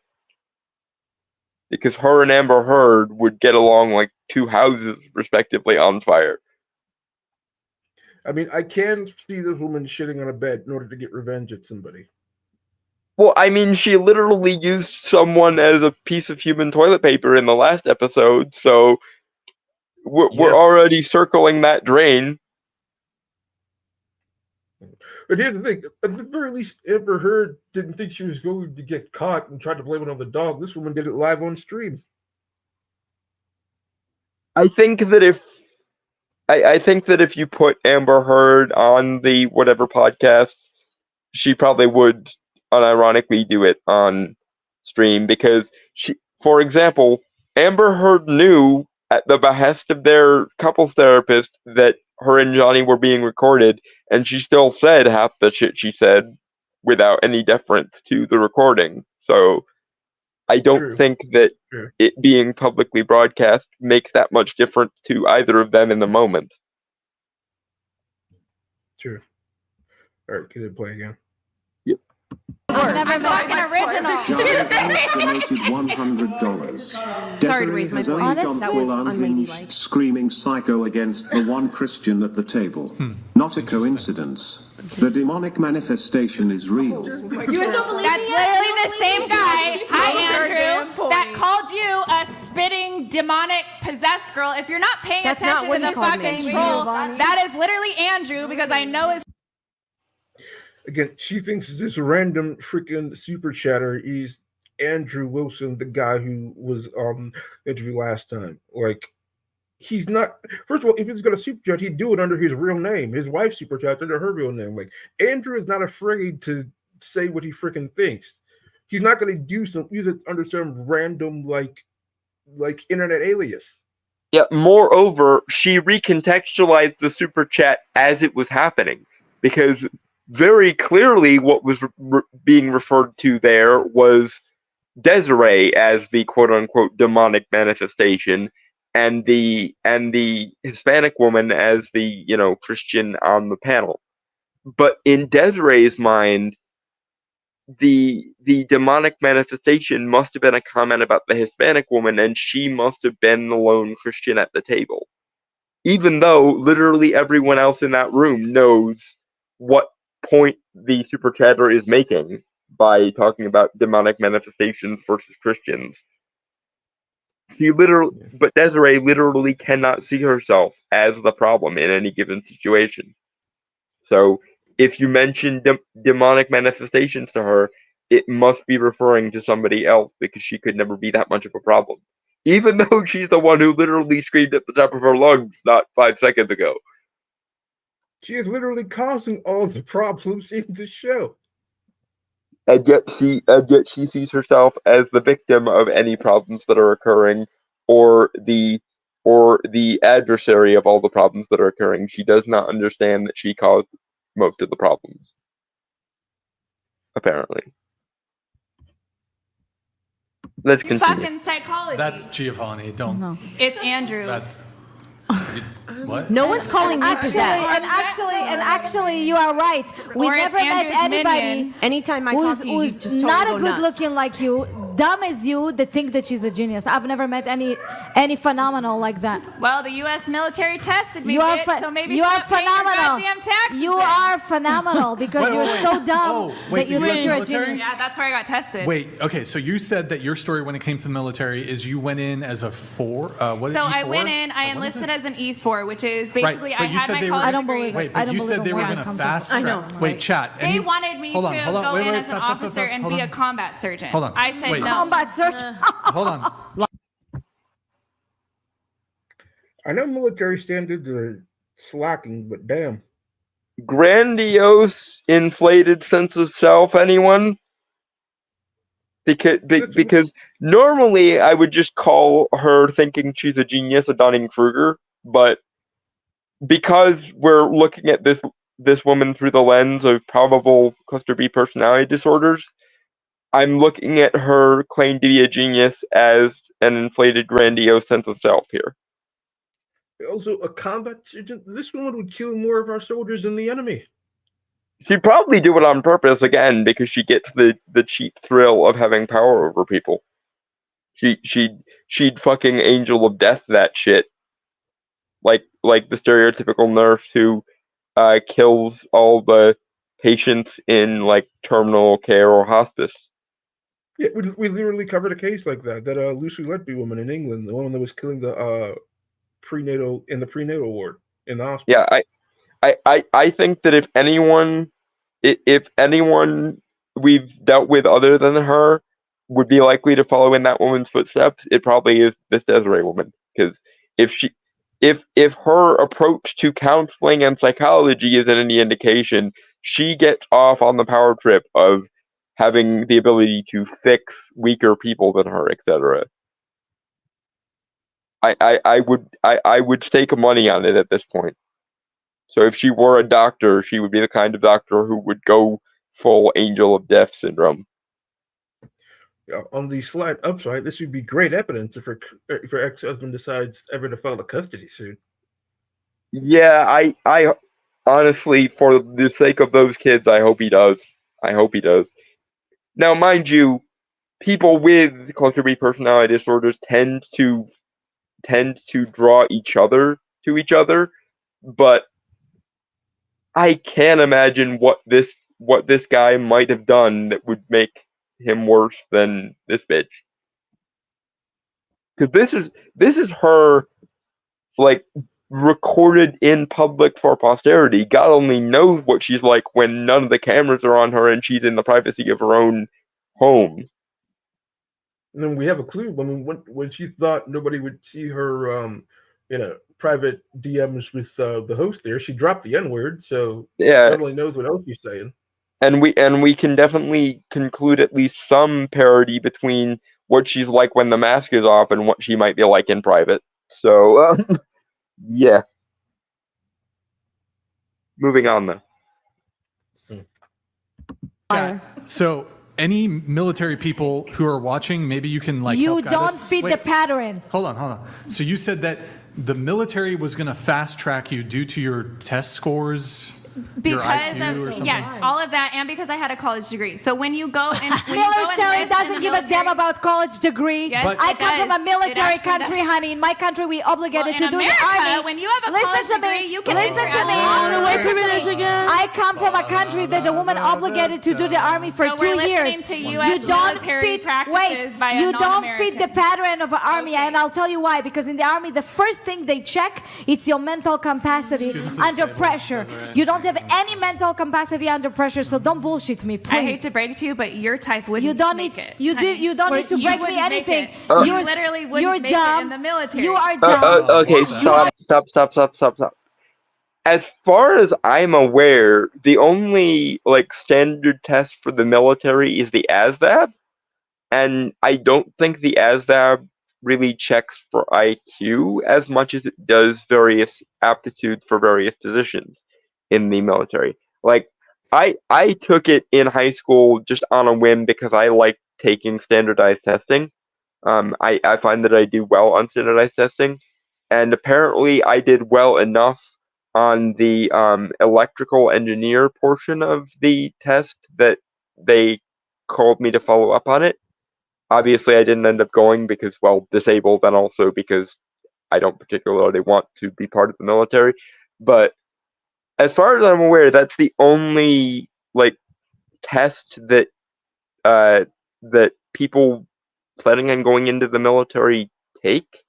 because her and Amber Heard would get along like two houses, respectively, on fire. I mean, I can see this woman shitting on a bed in order to get revenge at somebody. Well, I mean, she literally used someone as a piece of human toilet paper in the last episode, so we're already circling that drain. But here's the thing: at the very least, Amber Heard didn't think she was going to get caught and tried to blame it on the dog. This woman did it live on stream. I think that if you put Amber Heard on the whatever podcast, she probably would unironically do it on stream, because for example, Amber Heard knew at the behest of their couples therapist that her and Johnny were being recorded, and she still said half the shit she said without any deference to the recording. So I don't think that it being publicly broadcast makes that much difference to either of them in the moment. True. All right, can it play again? Yep. I'm fucking original. Donated $100. Desiree has only gone full unhinged, screaming psycho against the one Christian at the table. Not a coincidence. The demonic manifestation is real. You guys don't believe That's literally the same guy, hi Andrew, that called you a spitting, demonic, possessed girl. If you're not paying attention to the fucking troll, that is literally Andrew, because I know his. Again, she thinks this random freaking super chatter is Andrew Wilson, the guy who was on the interview last time. Like, he's not. First of all, if he's going to super chat, he'd do it under his real name. His wife super chats under her real name. Like, Andrew is not afraid to say what he freaking thinks. He's not going to use it under some random like internet alias. Yeah. Moreover, she recontextualized the super chat as it was happening, because very clearly what was being referred to there was Desiree as the quote-unquote demonic manifestation, and the Hispanic woman as the Christian on the panel. But in Desiree's mind, the demonic manifestation must have been a comment about the Hispanic woman, and she must have been the lone Christian at the table, even though literally everyone else in that room knows what point the super chatter is making by talking about demonic manifestations versus Christians. But Desiree literally cannot see herself as the problem in any given situation. So if you mention demonic manifestations to her, it must be referring to somebody else, because she could never be that much of a problem, even though she's the one who literally screamed at the top of her lungs not 5 seconds ago. She is literally causing all the problems in the show. And yet she sees herself as the victim of any problems that are occurring, or the adversary of all the problems that are occurring. She does not understand that she caused most of the problems, apparently. Let's continue. Fucking psychology. That's Giovanni. Don't. No. It's Andrew. That's. What? No one's calling me possessed. Actually, you are right. We never met anybody. Anytime I talk to you, you who's just not totally a good looking like you dumb as you that think that she's a genius. I've never met any phenomenal like that. Well, the U.S. military tested me, You are bitch, so maybe you are stop paying your phenomenal. goddamn taxes You then. are phenomenal because you're so dumb wait, that you the think US you're a military? genius. Yeah, that's where I got tested. Wait, okay, so you said that your story when it came to the military is you went in as a four. What? So I E4? went in, I What is enlisted it? as an E4, which is Right, basically but I you had said my they college were. I don't degree. believe it. Wait, I but don't you believe said a they were word going that to comes fast from- track. Wait, chat. They wanted me to go in as an officer and be a combat surgeon. Hold on. I said Wait. no. Combat surgeon. Hold on. I know military standards are slacking, but damn. Grandiose, inflated sense of self, anyone? Because normally I would just call her thinking she's a genius a Dunning-Kruger, but because we're looking at this woman through the lens of probable cluster B personality disorders, I'm looking at her claim to be a genius as an inflated, grandiose sense of self here. Also, a combat surgeon. This woman would kill more of our soldiers than the enemy. She'd probably do it on purpose again because she gets the cheap thrill of having power over people. She'd fucking angel of death that shit. Like the stereotypical nurse who kills all the patients in like terminal care or hospice. Yeah, we literally covered a case like that. That Lucy Letby woman in England, the woman that was killing the prenatal ward in the hospital. Yeah, I think that if anyone we've dealt with other than her would be likely to follow in that woman's footsteps, it probably is this Desiree woman. Because if her approach to counseling and psychology isn't any indication, she gets off on the power trip of having the ability to fix weaker people than her, etc. I would stake money on it at this point. So if she were a doctor, she would be the kind of doctor who would go full angel of death syndrome. On the slight upside, this would be great evidence if her ex-husband decides ever to file a custody suit. Yeah, I honestly, for the sake of those kids, I hope he does. I hope he does. Now, mind you, people with cluster B personality disorders tend to draw each other to each other, but I can't imagine what this guy might have done that would make him worse than this bitch. Because this is her, like, recorded in public for posterity. God only knows what she's like when none of the cameras are on her and she's in the privacy of her own home. And then we have a clue when she thought nobody would see her, private DMs with the host there. She dropped the N-word, so Yeah, nobody knows what else she's saying. and we can definitely conclude at least some parity between what she's like when the mask is off and what she might be like in private. So, yeah. Moving on though. Chat. So, any military people who are watching, maybe you can like. You help guide don't us. fit the pattern. Hold on. So you said that the military was going to fast track you due to your test scores. Because IQ or of something? yes, all of that, and because I had a college degree. So when you go and Military doesn't give a damn about college degree. Yes, But- I it come from a does. military It actually country, does. honey. In my country, we obligated Well, to in do America, the army. when you have a listen college to me. degree, you can listen enter to as me. a Listen to military. me. I come from a country that the woman obligated to do the army for So we're 2 years. listening to US military practices by a you don't fit non-American. the pattern of an army, Okay. and I'll tell you why. Because in the army, the first thing they check it's your mental capacity Students at the under table. pressure. Desiree. You don't have any mental capacity under pressure, so don't bullshit me, please. I hate to break it to you, but your type wouldn't You don't make need it. you honey. you don't need to You break wouldn't me make anything. it. You're You literally wouldn't you're make dumb. it in the military. You are dumb. Okay, stop. As far as I'm aware, the only like standard test for the military is the ASVAB, and I don't think the ASVAB really checks for IQ as much as it does various aptitudes for various positions in the military. Like I took it in high school just on a whim because I like taking standardized testing. I find that I do well on standardized testing, and apparently I did well enough on the electrical engineer portion of the test that they called me to follow up on it. Obviously, I didn't end up going because, well, disabled, and also because I don't particularly want to be part of the military. But as far as I'm aware, that's the only like test that that people planning on going into the military take,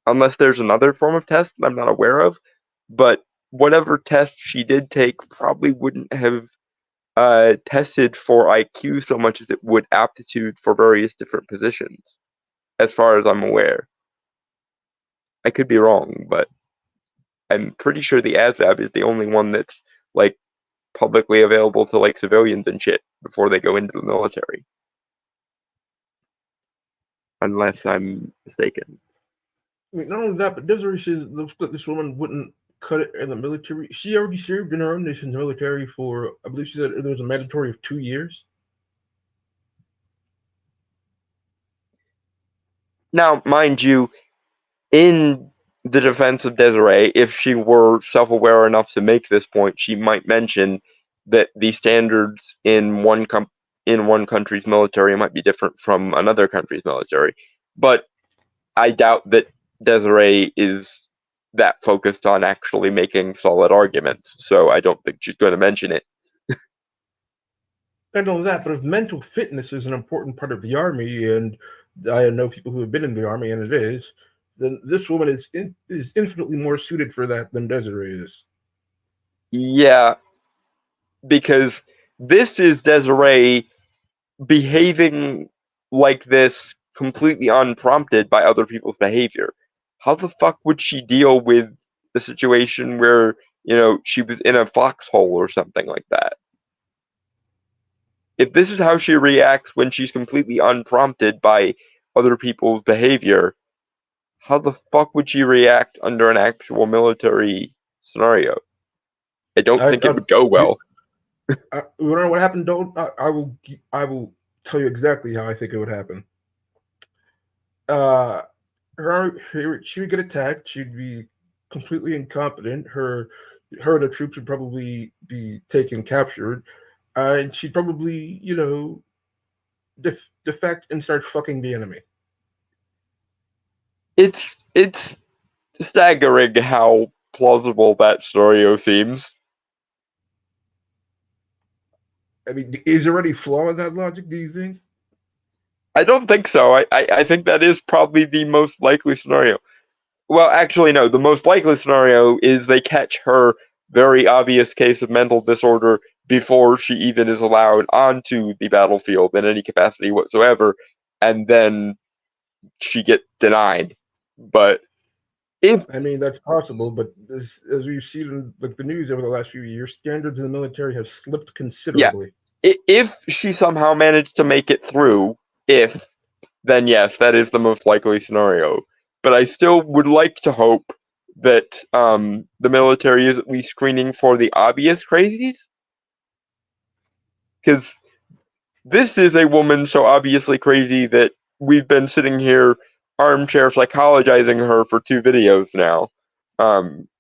unless there's another form of test that I'm not aware of. But whatever test she did take probably wouldn't have tested for IQ so much as it would aptitude for various different positions, as far as I'm aware. I could be wrong, but I'm pretty sure the ASVAB is the only one that's like publicly available to like civilians and shit before they go into the military. Unless I'm mistaken. I mean, not only that, but Desiree says that this woman wouldn't cut it in the military. She already served in her own nation's military for, I believe she said there was a mandatory of 2 years. Now, mind you, in the defense of Desiree, if she were self-aware enough to make this point, she might mention that the standards in one country's military might be different from another country's military. But I doubt that Desiree is that focused on actually making solid arguments, so I don't think she's going to mention it. Not only that, but if mental fitness is an important part of the army, and I know people who have been in the army, and it is, then this woman is infinitely more suited for that than Desiree is. Yeah, because this is Desiree behaving like this completely unprompted by other people's behavior. How the fuck would she deal with the situation where, she was in a foxhole or something like that? If this is how she reacts when she's completely unprompted by other people's behavior, how the fuck would she react under an actual military scenario? I don't think it would go well. You know what happened? I will tell you exactly how I think it would happen. She would get attacked. She'd be completely incompetent. Her and the troops would probably be taken captured, and she'd probably defect and start fucking the enemy. It's staggering how plausible that scenario seems. I mean, is there any flaw in that logic, do you think? I don't think so. I think that is probably the most likely scenario. Well, actually, no. The most likely scenario is they catch her very obvious case of mental disorder before she even is allowed onto the battlefield in any capacity whatsoever, and then she get denied. But I mean, that's possible, but as we've seen in the news over the last few years, standards in the military have slipped considerably. Yeah. If she somehow managed to make it through, then yes, that is the most likely scenario. But I still would like to hope that the military is at least screening for the obvious crazies. Because this is a woman so obviously crazy that we've been sitting here armchair psychologizing her for 2 videos now.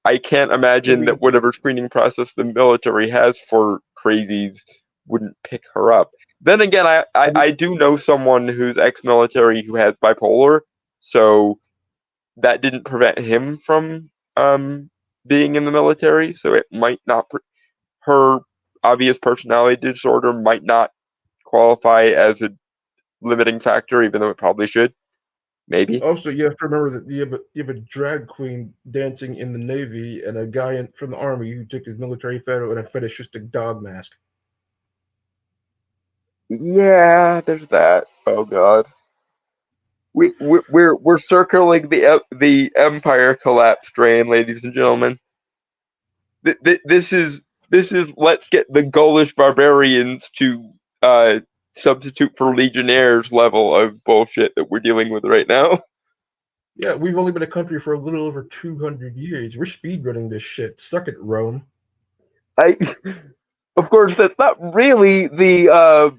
I can't imagine that whatever screening process the military has for crazies wouldn't pick her up. Then again, I do know someone who's ex-military who has bipolar, so that didn't prevent him from being in the military. So it might not. Her obvious personality disorder might not qualify as a limiting factor, even though it probably should. Maybe. Also, you have to remember that you have a drag queen dancing in the Navy and a guy from the Army who took his military photo in a fetishistic dog mask. Yeah, there's that. Oh God. We're circling the empire collapse train, ladies and gentlemen. This is let's get the Gaulish barbarians to substitute for legionnaires level of bullshit that we're dealing with right now. Yeah, we've only been a country for a little over 200 years. We're speedrunning this shit. Suck it, Rome. Of course, that's not really the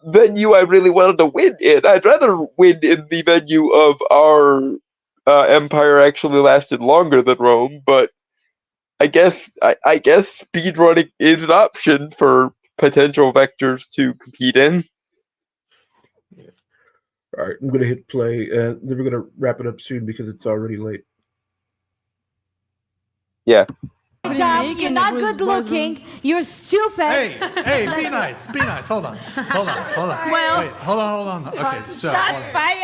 venue I really wanted to win in. I'd rather win in the venue of our empire actually lasted longer than Rome, but I guess speedrunning is an option for potential vectors to compete in. All right, I'm gonna hit play, and then we're gonna wrap it up soon because it's already late. Yeah. Dumb, you're not good looking. You're stupid. Hey, be nice. Be nice. Hold on. Well, Wait, hold on. Okay, so. Shots fired.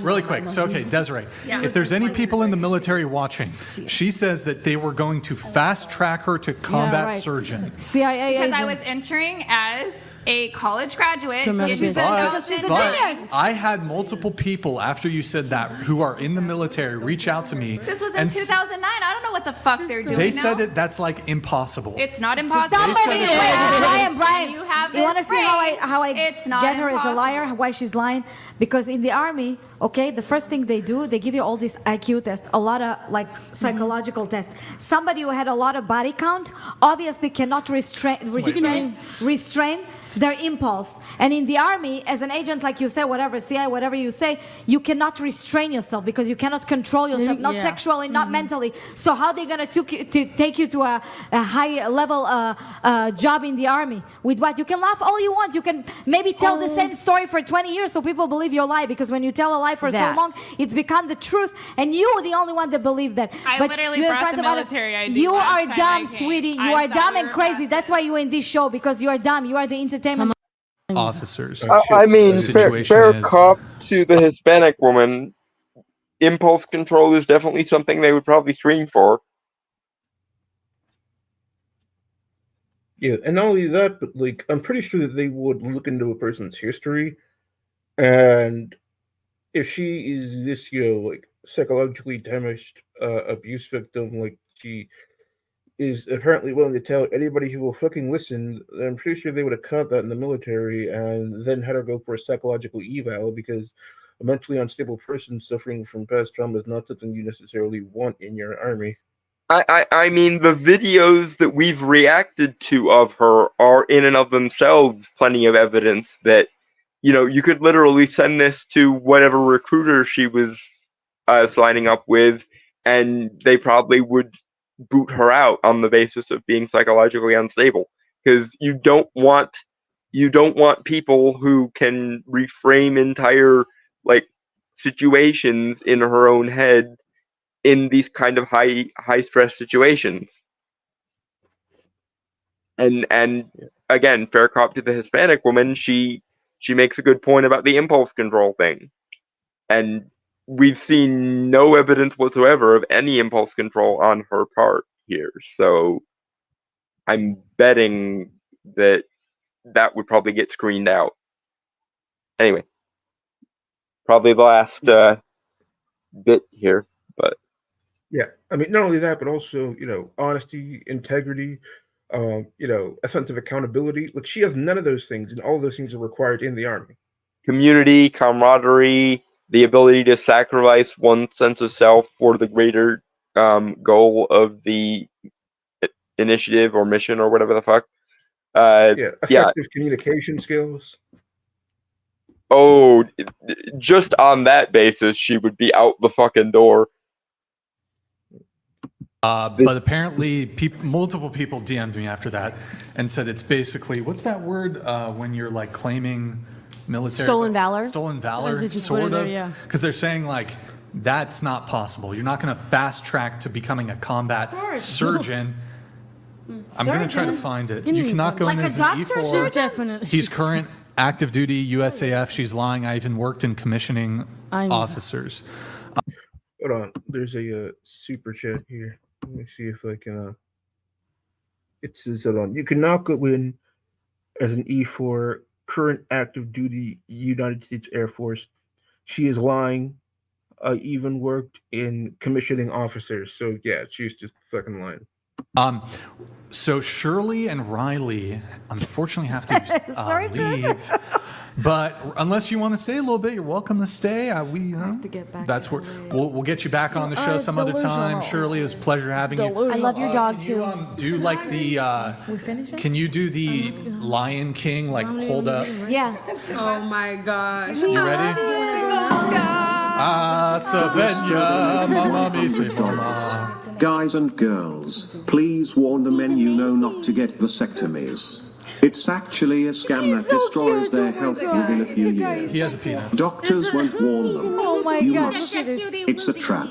Really quick. So, okay, Desiree, if there's any people in the military watching, she says that they were going to fast track her to combat surgeon. CIA Because agent. I was entering as a college graduate. Domestic. But I had multiple people after you said that who are in the military reach out to me. This was in 2009. I don't know what the fuck they're doing They now. said that that's like impossible. It's not impossible. Somebody, Brian, You have you want to this see how I ring. It's not get her as a impossible. liar? Why she's lying? Because in the army, okay, the first thing they do, they give you all these IQ tests, a lot of like psychological tests. Somebody who had a lot of body count obviously cannot restrain their impulse. And in the army, as an agent, like you say, whatever, CIA, whatever you say, you cannot restrain yourself because you cannot control yourself, not sexually, not mentally. So how are they going to take you to a high level job in the army? With what? You can laugh all you want. You can maybe tell the same story for 20 years so people believe your lie, because when you tell a lie for so long, it's become the truth. And you are the only one that believe that. I literally brought the military ID You last are time dumb, I came. sweetie. You I are thought dumb we and were crazy. past That's why you're in this show, because you are dumb. You are the entertainment. Officers. I mean, situation fair is- cop to the Hispanic woman. Impulse control is definitely something they would probably screen for. Yeah, and not only that, but like I'm pretty sure that they would look into a person's history, and if she is this, like psychologically damaged abuse victim, like she is apparently willing to tell anybody who will fucking listen, I'm pretty sure they would have caught that in the military and then had her go for a psychological eval, because a mentally unstable person suffering from past trauma is not something you necessarily want in your army. I mean, the videos that we've reacted to of her are in and of themselves plenty of evidence that, you could literally send this to whatever recruiter she was signing up with, and they probably would boot her out on the basis of being psychologically unstable. Because you don't want people who can reframe entire situations in her own head in these kind of high stress situations. And again, fair cop to the Hispanic woman, she makes a good point about the impulse control thing. And we've seen no evidence whatsoever of any impulse control on her part here. So I'm betting that would probably get screened out. Anyway, probably the last bit here, but yeah, I mean, not only that, but also honesty, integrity, a sense of accountability. Like, she has none of those things, and all of those things are required in the army. Community, camaraderie, the ability to sacrifice one sense of self for the greater goal of the initiative or mission or whatever the fuck. Effective communication skills. Oh, just on that basis, she would be out the fucking door. But apparently, multiple people DM'd me after that and said it's basically, what's that word when you're like claiming military? Stolen valor? Stolen valor, They just sort put it of. there, yeah. Because they're saying like, that's not possible. You're not going to fast track to becoming a combat surgeon. I'm going to try to find it. You cannot go in as an E4. Definitely. He's current active duty USAF. She's lying. I even worked in commissioning officers. Hold on. There's a super chat here. Let me see if I can. It says, hold on. You cannot go in as an E4, current active duty United States Air Force. She is lying. I even worked in commissioning officers. So yeah, she's just fucking lying. So Shirley and Riley, unfortunately, have to leave. But unless you want to stay a little bit, you're welcome to stay. We have to get back. That's where we'll get you back on the show some other time. Shirley, it was a pleasure having you. I love your dog too. Do like the? Can you do the Lion King? Like hold up. Yeah. Oh my gosh. You ready? Guys and girls, please warn the men you know not to get vasectomies. It's actually a scam that destroys their health within a few years. He has a penis. Doctors won't warn them. Oh my You God, must. look at this. It's a trap.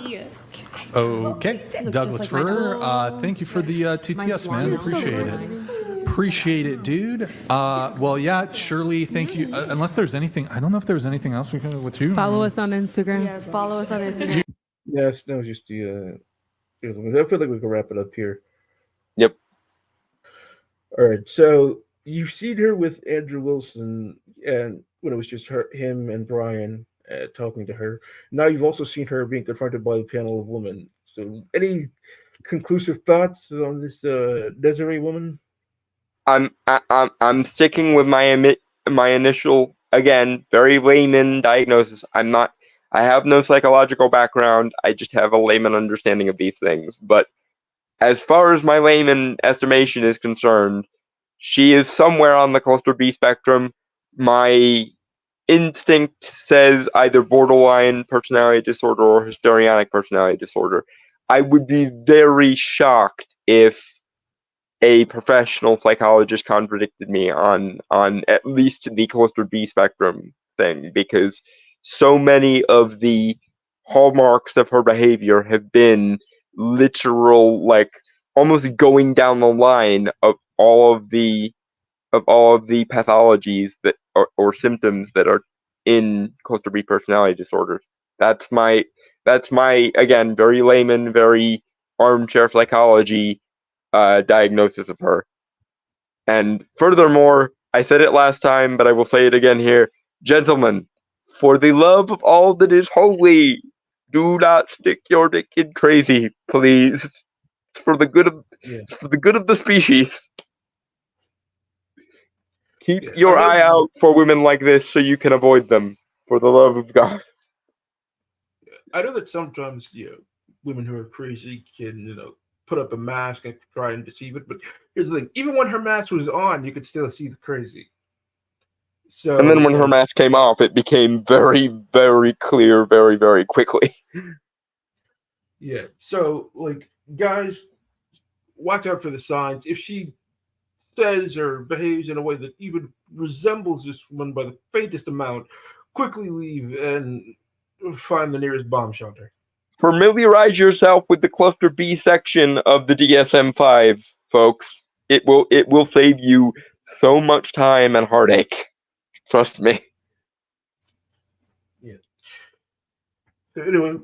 Okay, Douglas just like Fur, thank you for the TTS, man. Appreciate it. Appreciate it, dude. Well, yeah, Shirley, thank you. Unless there's anything, I don't know if there's anything else we can with you. Follow us on Instagram. Yes, follow us on Instagram. Yes, that was just the. I feel like we can wrap it up here. Yep. All right, so you've seen her with Andrew Wilson, and when it was just him and Brian talking to her. Now you've also seen her being confronted by a panel of women. So, any conclusive thoughts on this Desiree woman? I'm sticking with my initial, again, very layman diagnosis. I have no psychological background. I just have a layman understanding of these things. But as far as my layman estimation is concerned, she is somewhere on the cluster B spectrum. My instinct says either borderline personality disorder or histrionic personality disorder. I would be very shocked if a professional psychologist contradicted me on at least the cluster B spectrum thing, because so many of the hallmarks of her behavior have been literal, like almost going down the line of all of the pathologies that or symptoms that are in cluster B personality disorders. That's my again, very layman, very armchair psychology diagnosis of her. And furthermore, I said it last time, but I will say it again here, gentlemen, for the love of all that is holy, do not stick your dick in crazy, please. It's for the good of the species. Keep your eye out for women like this so you can avoid them, for the love of God. I know that sometimes, women who are crazy can, put up a mask and try and deceive it. But here's the thing: even when her mask was on, you could still see the crazy. So, and then when her mask came off, it became very, very clear, very, very quickly. Yeah. So, guys, watch out for the signs. If she says or behaves in a way that even resembles this one by the faintest amount, quickly leave and find the nearest bomb shelter. Familiarize yourself with the cluster B section of the DSM-5, folks. It will save you so much time and heartache. Trust me. Yeah. Anyway,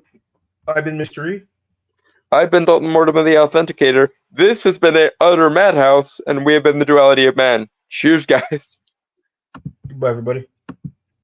I've been Mystery. I've been Dalton Mortimer, the Authenticator. This has been an utter madhouse, and we have been the Duality of Man. Cheers, guys. Goodbye, everybody.